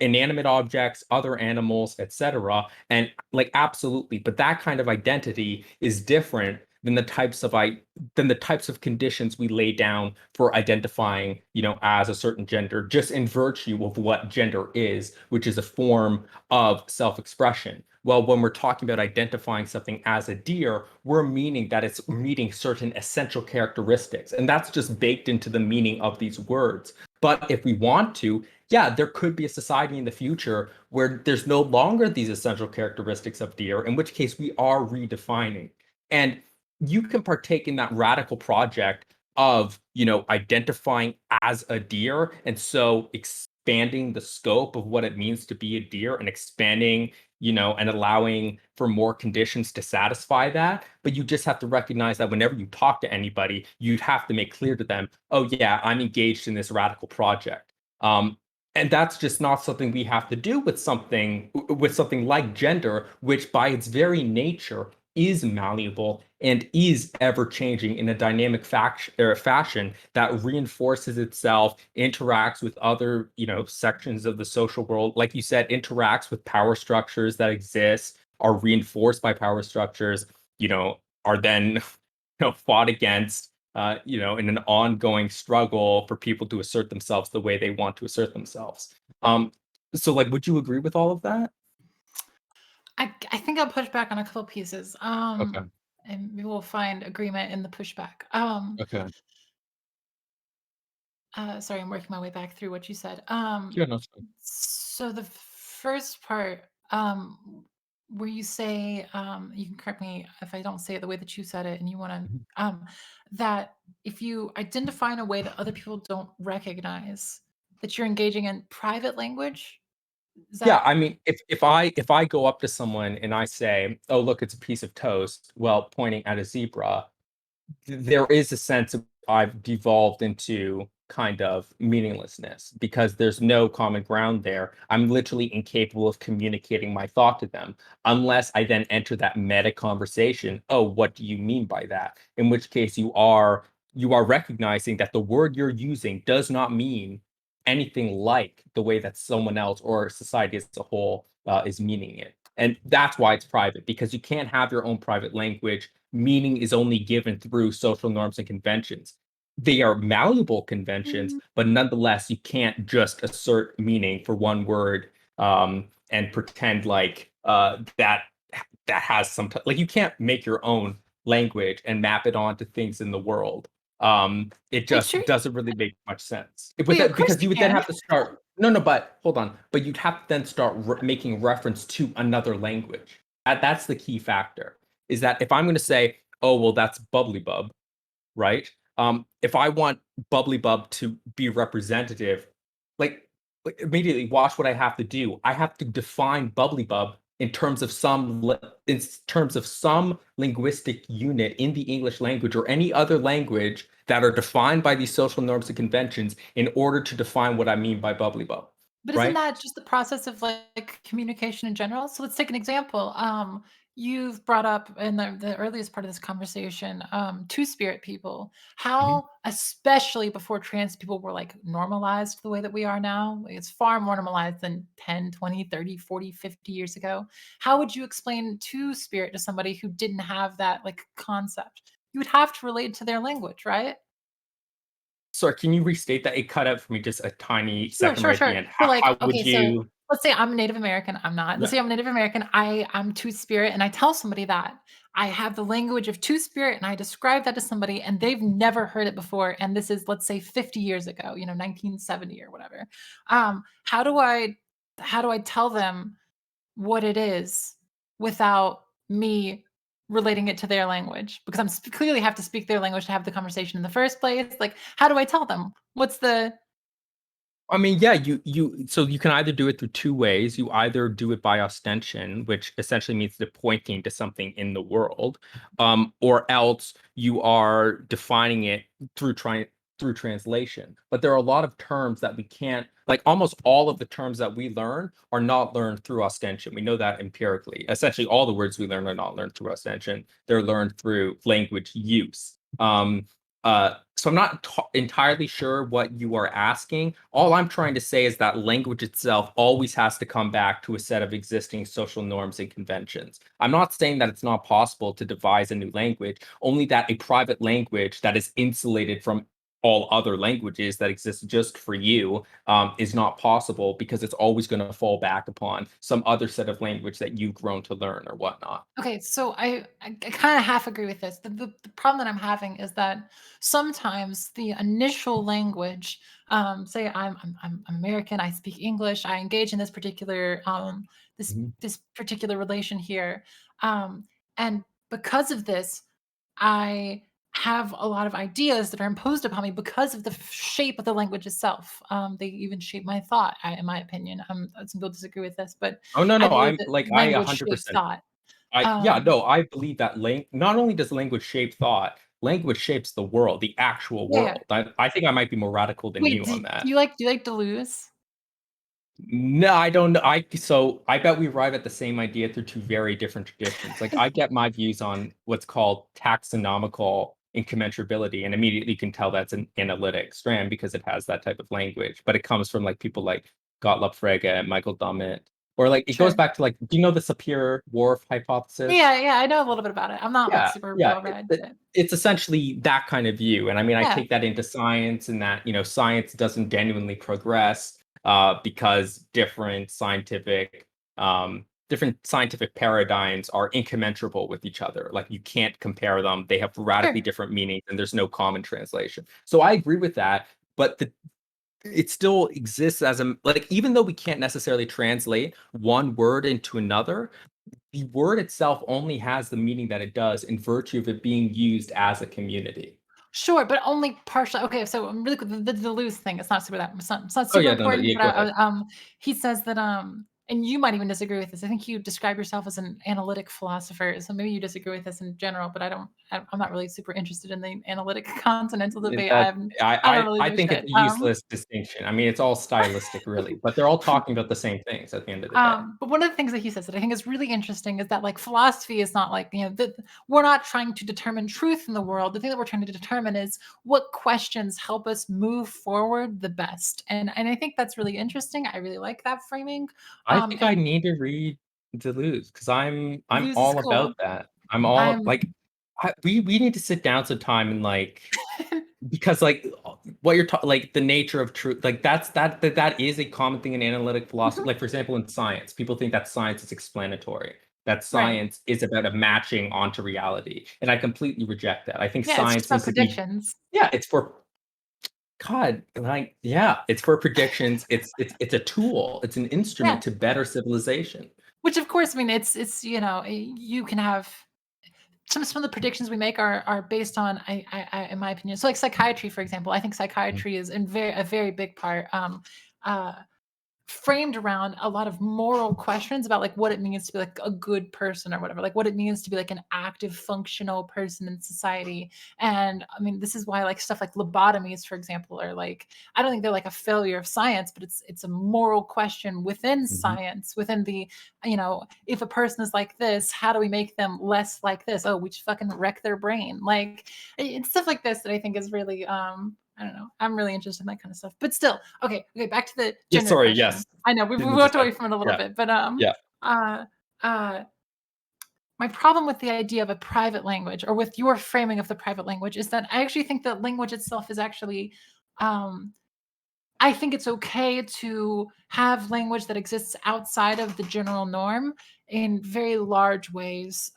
inanimate objects, other animals, etc. And like, absolutely. But that kind of identity is different than the types of conditions we lay down for identifying, as a certain gender, just in virtue of what gender is, which is a form of self-expression. Well, when we're talking about identifying something as a deer, we're meaning that it's meeting certain essential characteristics. And that's just baked into the meaning of these words. But if we want to, yeah, there could be a society in the future where there's no longer these essential characteristics of deer, in which case we are redefining. And you can partake in that radical project of, identifying as a deer. And so expanding the scope of what it means to be a deer and expanding, and allowing for more conditions to satisfy that. But you just have to recognize that whenever you talk to anybody, you'd have to make clear to them, oh, yeah, I'm engaged in this radical project. And that's just not something we have to do with something like gender, which by its very nature is malleable and is ever changing in a dynamic fashion that reinforces itself, interacts with other, sections of the social world. Like you said, interacts with power structures that exist, are reinforced by power structures, are then, fought against, in an ongoing struggle for people to assert themselves the way they want to assert themselves. So like, would you agree with all of that? I think I'll push back on a couple pieces. Okay. And maybe we'll find agreement in the pushback. Okay. Sorry, I'm working my way back through what you said. Yeah, no, it's fine. So the first part, where you say, you can correct me if I don't say it the way that you said it, and you want to, Mhm. that if you identify in a way that other people don't recognize, that you're engaging in private language. Is Yeah, that? I mean, if I go up to someone and I say, "Oh, look, it's a piece of toast," well, pointing at a zebra, there is a sense of I've devolved into kind of meaninglessness because there's no common ground there. I'm literally incapable of communicating my thought to them unless I then enter that meta conversation. Oh, what do you mean by that? In which case you are recognizing that the word you're using does not mean anything like the way that someone else or society as a whole is meaning it. And that's why it's private, because you can't have your own private language. Meaning is only given through social norms and conventions. They are malleable conventions, Mm. but nonetheless, you can't just assert meaning for one word and pretend like that has like you can't make your own language and map it onto things in the world. It Wait, sure. just doesn't really make much sense. With Wait, of that, course because you you would then can. have to start. No, no, but hold on. But you'd have to then start making reference to another language. That's the key factor, is that if I'm going to say, oh, well, that's bubbly bub, right? If I want bubbly bub to be representative, like, immediately watch what I have to do. I have to define bubbly bub in terms of some linguistic unit in the English language or any other language that are defined by these social norms and conventions in order to define what I mean by bubbly bub, But isn't right? that just the process of, like, communication in general? So let's take an example. You've brought up in the earliest part of this conversation, two-spirit people. Mhm. How, especially before trans people were, like, normalized the way that we are now, like, it's far more normalized than 10, 20, 30, 40, 50 years ago. How would you explain two-spirit to somebody who didn't have that, like, concept? You would have to relate to their language, right? Sorry, can you restate that? It cut out for me just a tiny Sure, second sure, right at the sure. end. So, How like, would okay, so you? let's say I'm Native American. I'm not. Let's Yeah. say I'm Native American. I'm Two-Spirit, and I tell somebody that. I have the language of Two-Spirit, and I describe that to somebody, and they've never heard it before. And this is, let's say, 50 years ago, 1970 or whatever. How do I tell them what it is without me relating it to their language? Because clearly have to speak their language to have the conversation in the first place. Like, how do I tell them? What's the I mean, yeah, so you can either do it through two ways. You either do it by ostension, which essentially means the pointing to something in the world, or else you are defining it through translation. But there are a lot of terms that we can't, like almost all of the terms that we learn are not learned through ostension. We know that empirically. Essentially, all the words we learn are not learned through ostension. They're learned through language use. So I'm not entirely sure what you are asking. All I'm trying to say is that language itself always has to come back to a set of existing social norms and conventions. I'm not saying that it's not possible to devise a new language, only that a private language that is insulated from all other languages that exist just for you is not possible because it's always going to fall back upon some other set of language that you've grown to learn or whatnot. Okay, so I kind of half agree with this. The problem that I'm having is that sometimes the initial language, say I'm American, I speak English, I engage in this particular Mhm. this particular relation here, and because of this, I have a lot of ideas that are imposed upon me because of the shape of the language itself. They even shape my thought, in my opinion. Some people disagree with this, but Oh no, I no, believe I'm that like I language shapes 100%. thought. Yeah, Um, no, I believe that not only does language shape thought, language shapes the world, the actual yeah, yeah. world. I think I might be more radical than Wait, you do on do that. you like Deleuze? No, I don't know. I bet we arrive at the same idea through two very different traditions. Like I get my views on what's called taxonomical incommensurability, and immediately you can tell that's an analytic strand because it has that type of language. But it comes from like people like Gottlob Frege and Michael Dummett, or like it goes Sure. back to like, do you know the Sapir-Whorf hypothesis? Yeah, yeah, I know a little bit about it. I'm not, like, Yeah, super yeah. well-read, but It's essentially that kind of view. And I mean, I yeah. take that into science and that, science doesn't genuinely progress because different scientific paradigms are incommensurable with each other. Like you can't compare them. They have radically Sure. different meanings and there's no common translation. So I agree with that, but it still exists as a like even though we can't necessarily translate one word into another, the word itself only has the meaning that it does in virtue of it being used as a community. Sure, but only partially. Okay, so really quick, the lose thing. It's not Oh super yeah, no, no, important. yeah, But go ahead. he says that and you might even disagree with this. I think you describe yourself as an analytic philosopher, so maybe you disagree with this in general. But I'm not really super interested in the analytic continental debate. That I don't really I give a think it's shit. a useless distinction. I mean, it's all stylistic, really, but they're all talking about the same things at the end of the day. But one of the things that he says that I think is really interesting is that like philosophy is not like, we're not trying to determine truth in the world. The thing that we're trying to determine is what questions help us move forward the best. And I think that's really interesting. I really like that framing. I think I And need to read Deleuze because I'm lose is all cool. about that. I'm all I'm like, we need to sit down sometime and like, because like what you're talking, like the nature of truth, like that is a common thing in analytic philosophy. Like for example, in science, people think that science is explanatory, that right. science is about a matching onto reality, and I completely reject that. I think Yeah, it's just science about needs to be, predictions. yeah, it's for God, like, yeah, it's for predictions. It's a tool. It's an Yeah. instrument to better civilization. Which of course, I mean, it's you can have some of the predictions we make are based on in my opinion. So like psychiatry, for example, I think Mhm. psychiatry is in a very big part uh, framed around a lot of moral questions about like what it means to be like a good person or whatever, like what it means to be like an active functional person in society. And I mean, this is why like stuff like lobotomies, for example, are like, I don't think they're like a failure of science, but it's a moral question within Mhm. science, within the, if a person is like this, how do we make them less like this? Oh, we just fucking wreck their brain. Like it's stuff like this that I think is really I don't know. I'm really interested in that kind of stuff. But still, okay, back to the Yeah, gender sorry, yes. question. I know we Didn't mean to walked say. away from it a little Yeah, bit, but yeah. uh, uh, my problem with the idea of a private language, or with your framing of the private language, is that I actually think that language itself is actually, um, I think it's okay to have language that exists outside of the general norm in very large ways,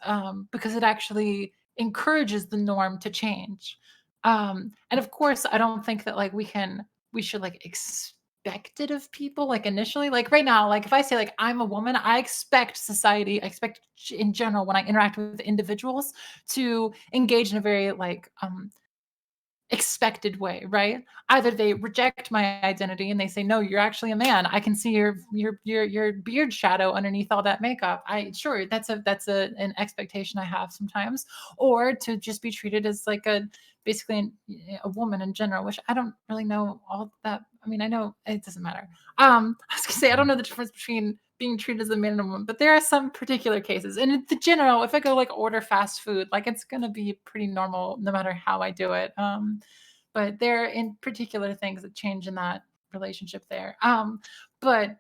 because it actually encourages the norm to change. And of course, I don't think that like we should like expect it of people like initially. Like right now, like if I say like I'm a woman, I expect society, I expect in general when I interact with individuals to engage in a very like expected way, right? Either they reject my identity and they say, "No, you're actually a man. I can see your beard shadow underneath all that makeup." I sure that's an expectation I have sometimes, or to just be treated as like a basically a woman in general, which I don't really know all that. I mean, I know it doesn't matter. I was gonna say I don't Mhm. know the difference between being treated as a man and a woman, but there are some particular cases. And in the general, if I go like order fast food, like it's gonna be pretty normal no matter how I do it. But there are in particular things that change in that relationship there. But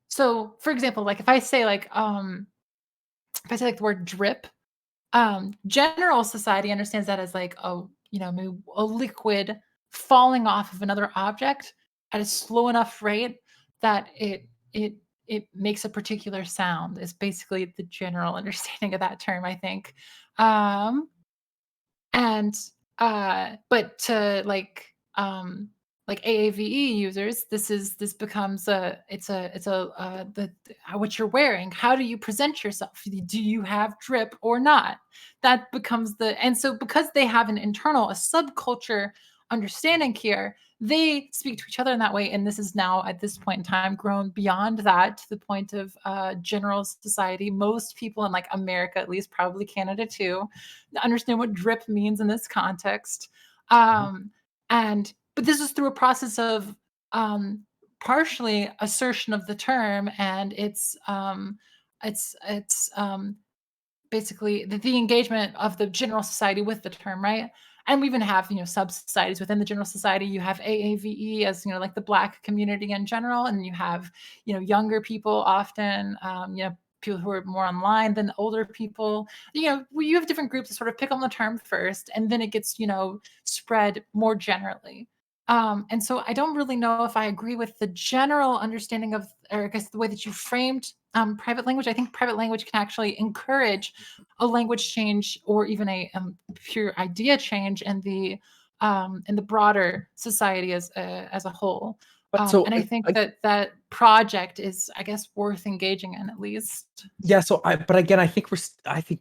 so for example, like if I say like the word drip, general society understands that as like maybe a liquid falling off of another object at a slow enough rate that it makes a particular sound is basically the general understanding of that term, I think. Um, and but to like AAVE users, this becomes what you're wearing. How do you present yourself? Do you have drip or not? That becomes and so because they have an internal, a subculture understanding here, they speak to each other in that way. And this is now at this point in time grown beyond that to the point of general society. Most people in like America, at least probably Canada too, understand what drip means in this context. Mhm. Um, and but this is through a process of partially assertion of the term, and it's basically the engagement of the general society with the term, right? And we even have sub societies within the general society. You have AAVE as like the Black community in general, and you have younger people often, people who are more online than older people. You have different groups that sort of pick on the term first, and then it gets spread more generally. And so I don't really know if I agree with the general understanding of, or I guess the way that you framed private language. I think private language can actually encourage a language change or even a pure idea change in the broader society as a whole. But so And I think that that project is, I guess, worth engaging in at least. yeah, but again, I think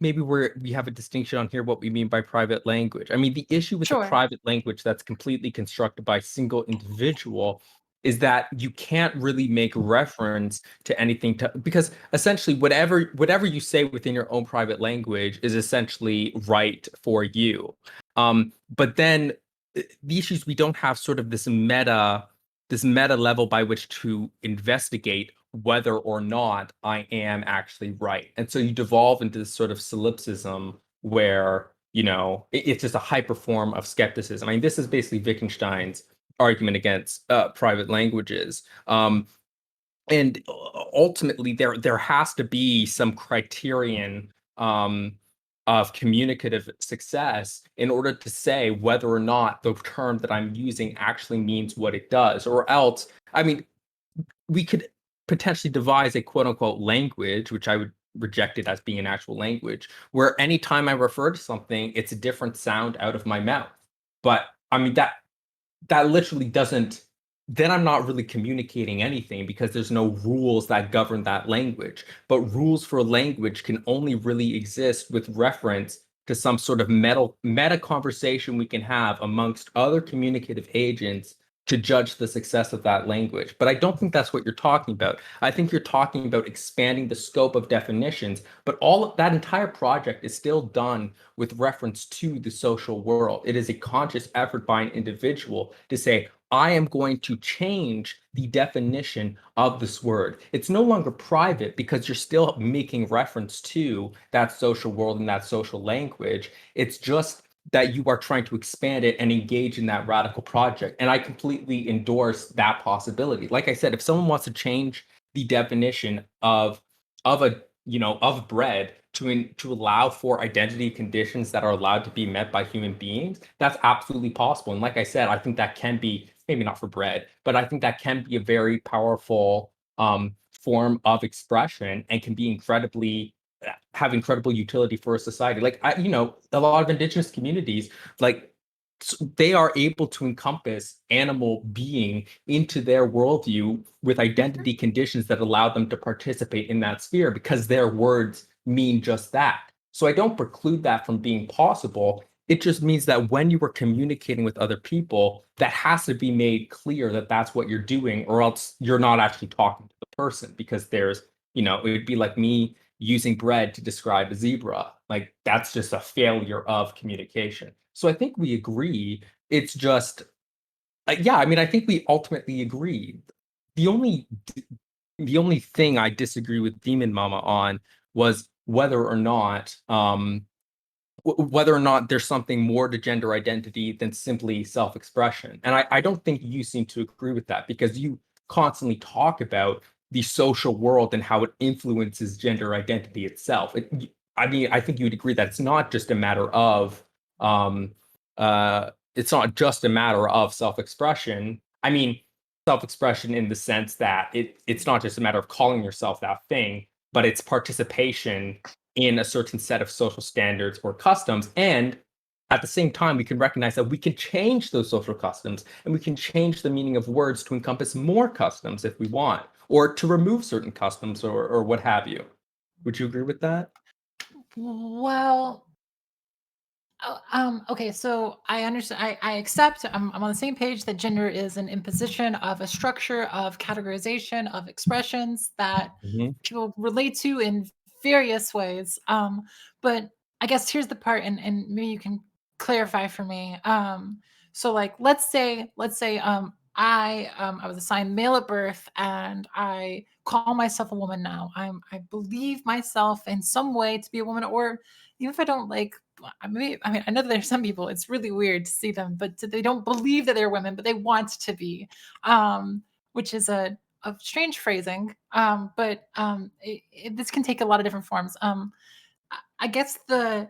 maybe we have a distinction on here what we mean by private language. I mean, the issue with the Sure. private language that's completely constructed by a single individual is that you can't really make reference to anything because essentially whatever you say within your own private language is essentially right for you. But then the issues we don't have sort of this meta level by which to investigate whether or not I am actually right. And so you devolve into this sort of solipsism where, it's just a hyper form of skepticism. I mean, this is basically Wittgenstein's argument against private languages. And ultimately, there has to be some criterion of communicative success in order to say whether or not the term that I'm using actually means what it does, or else, I mean, we could potentially devise a quote unquote language, which I would reject it as being an actual language, where anytime I refer to something, it's a different sound out of my mouth. But I mean, that literally doesn't, then I'm not really communicating anything because there's no rules that govern that language. But rules for language can only really exist with reference to some sort of meta conversation we can have amongst other communicative agents to judge the success of that language. But I don't think that's what you're talking about. I think you're talking about expanding the scope of definitions, but all of that entire project is still done with reference to the social world. It is a conscious effort by an individual to say, I am going to change the definition of this word. It's no longer private because you're still making reference to that social world and that social language. It's just that you are trying to expand it and engage in that radical project. And I completely endorse that possibility. Like I said, if someone wants to change the definition of bread to allow for identity conditions that are allowed to be met by human beings, that's absolutely possible. And like I said, I think that can be, maybe not for bread, but I think that can be a very powerful form of expression and can be have incredible utility for a society. Like a lot of indigenous communities, like they are able to encompass animal being into their worldview with Mhm. identity conditions that allow them to participate in that sphere because their words mean just that. So I don't preclude that from being possible. It just means that when you are communicating with other people, that has to be made clear that that's what you're doing, or else you're not actually talking to the person because it would be like me using bread to describe a zebra. Like that's just a failure of communication. So I think we agree. It's just, yeah, I mean, I think we ultimately agree. The only the only thing I disagree with Demon Mama on was whether or not there's something more to gender identity than simply self-expression. And I don't think you seem to agree with that because you constantly talk about the social world and how it influences gender identity itself. I mean, I think you'd agree that um, it's not just a matter of self-expression. I mean, self-expression in the sense that it's not just a matter of calling yourself that thing, but it's participation in a certain set of social standards or customs. And at the same time, we can recognize that we can change those social customs and we can change the meaning of words to encompass more customs if we want, or to remove certain customs or what have you. Would you agree with that? Well, okay, so I understand. I accept. I'm on the same page that gender is an imposition of a structure of categorization of expressions that Mhm. people relate to in various ways. But I guess here's the part, and maybe you can clarify for me. So like, let's say I was assigned male at birth, and I call myself a woman now. I believe myself in some way to be a woman, or even if I don't like I mean, I know that there's some people, it's really weird to see them, but they don't believe that they're women, but they want to be, which is a strange phrasing. This can take a lot of different forms. I guess I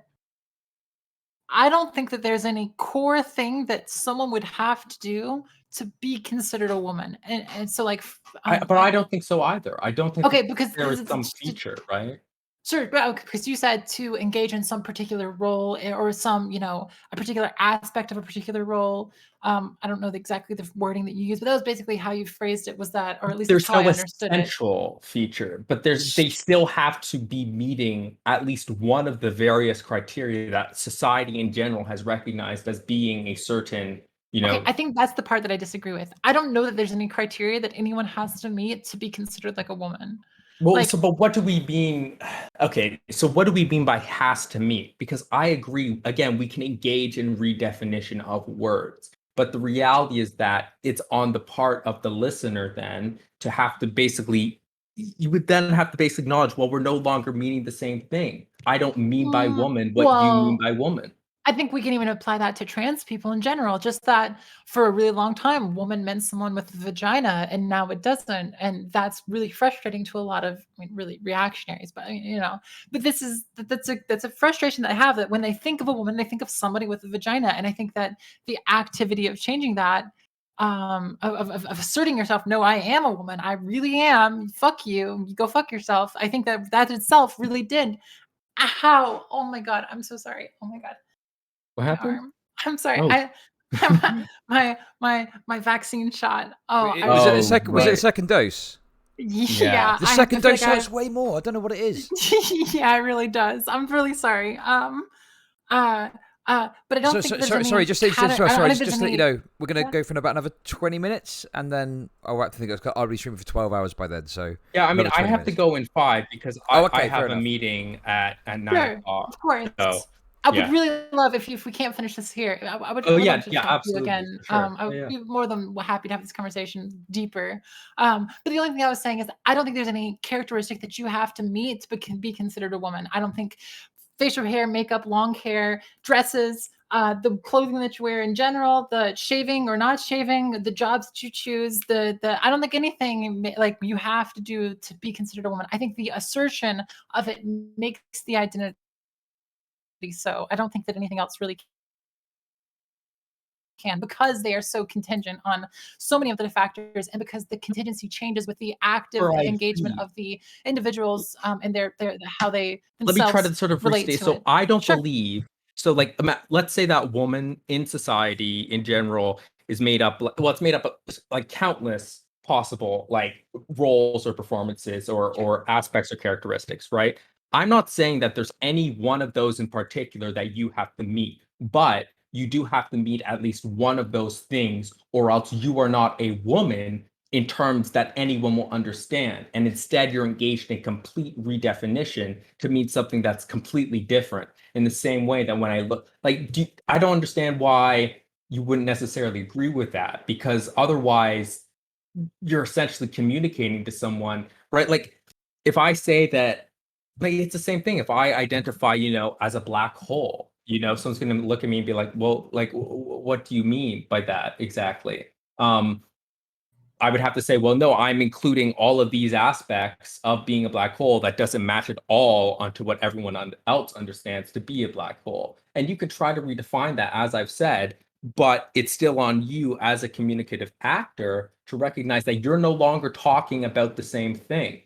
don't think that there's any core thing that someone would have to do to be considered a woman. And so like, But I don't think so either. I don't think that okay, because there is some feature, right? Sure, but because you said to engage in some particular role or some, a particular aspect of a particular role. I don't know exactly the wording that you used, but that was basically how you phrased it. Was that, or at least that's There's how I no understood it. essential feature, but they still have to be meeting at least one of the various criteria that society in general has recognized as being a certain, you Okay, know, I think that's the part that I disagree with. I don't know that there's any criteria that anyone has to meet to be considered like a woman. well, so Like, but what do we mean? Okay, so what do we mean by has to meet? Because I agree, again, we can engage in redefinition of words, but the reality is that it's on the part of the listener then to have to basically, you would then have to basically acknowledge, well, we're no longer meaning the same thing. I don't mean by woman what you mean well, by woman. I think we can even apply that to trans people in general. Just that for a really long time, woman meant someone with a vagina, and now it doesn't, and that's really frustrating to a lot of, I mean, really reactionaries. But but that's a frustration that I have, that when they think of a woman, they think of somebody with a vagina, and I think that the activity of changing that, of asserting yourself, no, I am a woman, I really am. Fuck you, you go fuck yourself. I think that that itself really did. Ow! Oh my god, I'm so sorry. Oh my god. What My happened? arm. I'm sorry. Oh. I my vaccine shot. Oh, I Was it really the Oh, second? Was it the right. second dose? Yeah. yeah, The I second feel dose like I hurts have way more. I don't know what it is. yeah, it really does. I'm really sorry. Uh, but I don't think there's Sorry. any I Sorry. don't think there's Just to let you any. know, we're gonna Yeah, go for about another 20 minutes, and then I'll have to think I'll be streaming for 12 hours by then. So Yeah, I mean, another I 20 have to minutes. go in 5 because Oh, I okay, fair have a enough. meeting at 9 sure, o'clock. of course. So, I would yeah. really love if we can't finish this here. I Oh, would love yeah, to yeah, talk to you absolutely, again. for sure. I Yeah, would yeah. be more than happy to have this conversation deeper. But the only thing I was saying is I don't think there's any characteristic that you have to meet but can be considered a woman. I don't think facial hair, makeup, long hair, dresses, the clothing that you wear in general, the shaving or not shaving, the jobs that you choose, the I don't think anything like you have to do to be considered a woman. I think the assertion of it makes the identity so. I don't think that anything else really can, because they are so contingent on so many of the factors, and because the contingency changes with the active Where I engagement agree. of the individuals, and their how they Let me try themselves to sort of relate restate. to So it. I don't Sure. believe, so like let's say that woman in society in general is made up, well, it's made up of like countless possible like roles or performances Sure. or aspects or characteristics, right? I'm not saying that there's any one of those in particular that you have to meet, but you do have to meet at least one of those things, or else you are not a woman in terms that anyone will understand. And instead, you're engaged in complete redefinition to mean something that's completely different. In the same way that when I look, like, I don't understand why you wouldn't necessarily agree with that, because otherwise, you're essentially communicating to someone, right? Like, if I say that, like, it's the same thing. If I identify, as a black hole, someone's going to look at me and be like, well, like, what do you mean by that exactly? Um, I would have to say, well, no, I'm including all of these aspects of being a black hole that doesn't match at all onto what everyone else understands to be a black hole. And you can try to redefine that, as I've said, but it's still on you as a communicative actor to recognize that you're no longer talking about the same thing.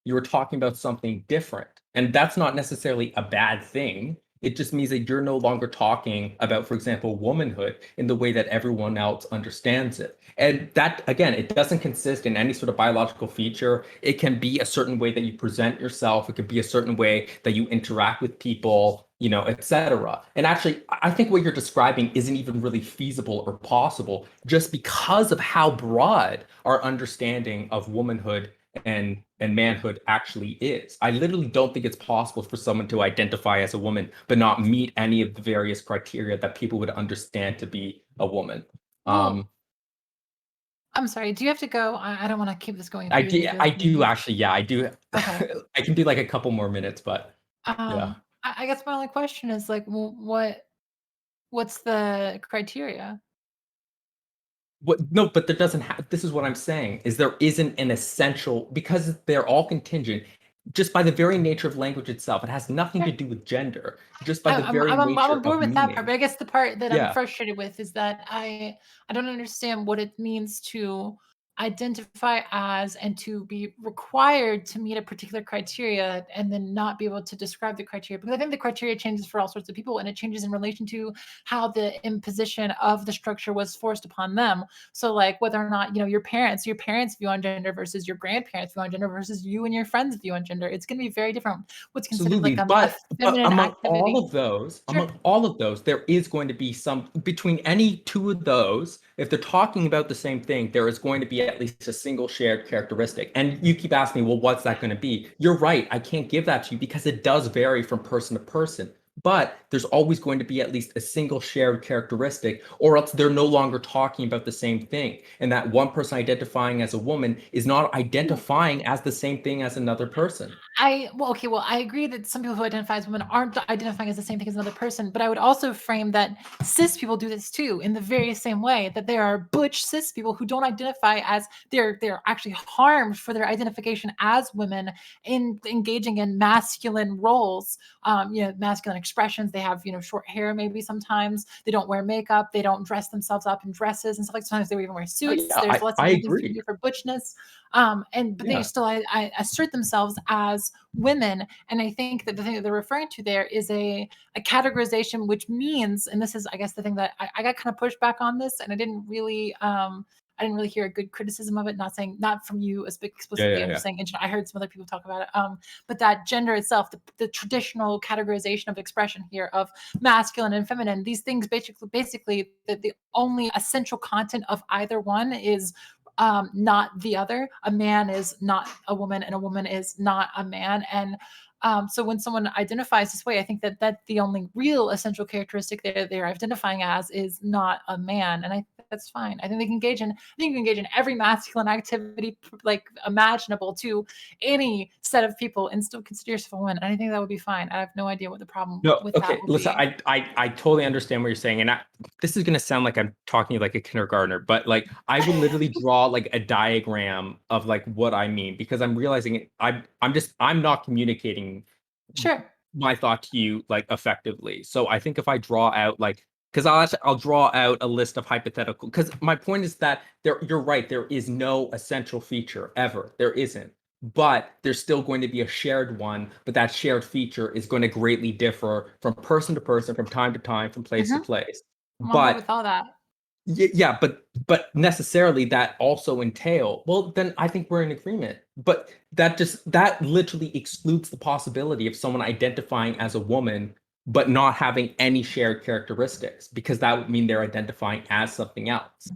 You're talking about something different. And that's not necessarily a bad thing. It just means that you're no longer talking about, for example, womanhood in the way that everyone else understands it. And that, again, it doesn't consist in any sort of biological feature. It can be a certain way that you present yourself. It could be a certain way that you interact with people, etc. And actually, I think what you're describing isn't even really feasible or possible just because of how broad our understanding of womanhood and manhood actually is. I literally don't think it's possible for someone to identify as a woman but not meet any of the various criteria that people would understand to be a woman. Well, Um, I'm sorry. Do you have to go? I don't want to keep this going if I you do, need to I do leave. actually, yeah, I do. Okay. I can do like a couple more minutes, but yeah. I guess my only question is like, well, what's the criteria? What? No, but there doesn't have. This is what I'm saying: is there isn't an essential, because they're all contingent. Just by the very nature of language itself, it has nothing to Sure. do with gender. Just by the very I'm nature on board of with that part, meaning. but I guess the part that I'm Yeah. frustrated with is that I don't understand what it means to identify as and to be required to meet a particular criteria and then not be able to describe the criteria, because I think the criteria changes for all sorts of people, and it changes in relation to how the imposition of the structure was forced upon them. So like whether or not, your parents view on gender versus your grandparents view on gender versus you and your friends view on gender, it's going to be very different. What's considered like Absolutely. a But feminine activity. Sure. among all of those, there is going to be some between any two of those, if they're talking about the same thing, there is going to be at least a single shared characteristic. And you keep asking me, well, what's that going to be? You're right. I can't give that to you because it does vary from person to person. But there's always going to be at least a single shared characteristic, or else they're no longer talking about the same thing. And that one person identifying as a woman is not identifying as the same thing as another person. I agree that some people who identify as women aren't identifying as the same thing as another person, but I would also frame that cis people do this too in the very same way, that there are butch cis people who don't identify as they're actually harmed for their identification as women in engaging in masculine roles, masculine expressions. They have, short hair maybe sometimes. They don't wear makeup. They don't dress themselves up in dresses and stuff like that. Sometimes they even wear Oh, suits. yeah, There's lots of I different things you can agree. do for butchness. But they Yeah. still I assert themselves as women. And I think that the thing that they're referring to there is a categorization, which means, and this is, I guess, the thing that I got kind of pushed back on this, and I didn't really hear a good criticism of it. Not saying, not from you as Yeah, explicitly. yeah, I'm yeah. just saying, I heard some other people talk about it. But that gender itself, the traditional categorization of expression here of masculine and feminine, these things basically the only essential content of either one is not the other. A man is not a woman, and a woman is not a man. And so when someone identifies this way, I think that the only real essential characteristic they're identifying as is not a man, and I think that's fine. I think they can engage in. I think you can engage in every masculine activity like imaginable to any set of people and still consider yourself a woman. And I think that would be fine. I have no idea what the problem No, with that okay. will Listen, be. I totally understand what you're saying, and this is gonna sound like I'm talking like a kindergartner, but like I would literally draw like a diagram of like what I mean because I'm realizing I'm not communicating Sure. my thought to you like effectively. So I think if I draw out like because I'll draw out a list of hypothetical because my point is that you're right, there is no essential feature ever. There isn't. But there's still going to be a shared one, but that shared feature is going to greatly differ from person to person, from time to time, from place to Hmm. place. I'm on board But with all that. yeah, but necessarily that also entail. Well, then I think we're in agreement. But that literally excludes the possibility of someone identifying as a woman but not having any shared characteristics because that would mean they're identifying as something else,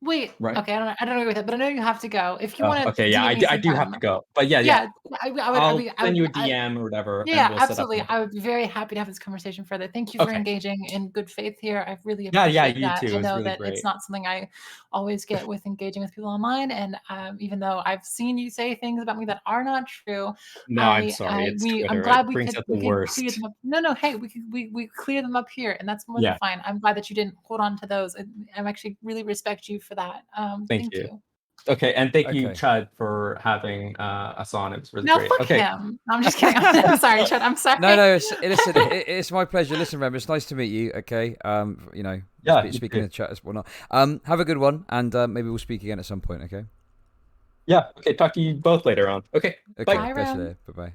Wait, right? okay, I don't agree with it, but I know you have to go. If you want to Okay, yeah, DM me I do have sometime, to go. But yeah, yeah, yeah, I I'll would, send you a DM or whatever, and yeah, we'll set up absolutely. another. I would be very happy to have this conversation further. Thank you for Okay. engaging in good faith here. I really Yeah, yeah, appreciate you that. too. It I was know really that it's great. not something I always get with engaging with people online, and even though I've seen you say things about me that are not true, No, I'm sorry. It's I'm Twitter. It glad brings out the we could clear worst. them up. No, no, hey, we clear them up here, and that's more than Yeah, fine. I'm glad that you didn't hold on to those. I'm actually really respect you for that. thank Thank you. you. Okay, and thank you, Okay. Chad, for having us on. It was really Now great. fuck Okay. him. No, I'm just kidding. I'm sorry, Chad. I'm No, sorry. no. Listen, it's my pleasure. Listen, Rem, it's nice to meet you. Okay. Yeah, you Speaking too. in the chat as well. Have a good one, and maybe we'll speak again at some point. Okay. Yeah. Okay. Talk to you both later on. Okay. Bye. Okay. Bye, Catch you Ram. later. Bye bye.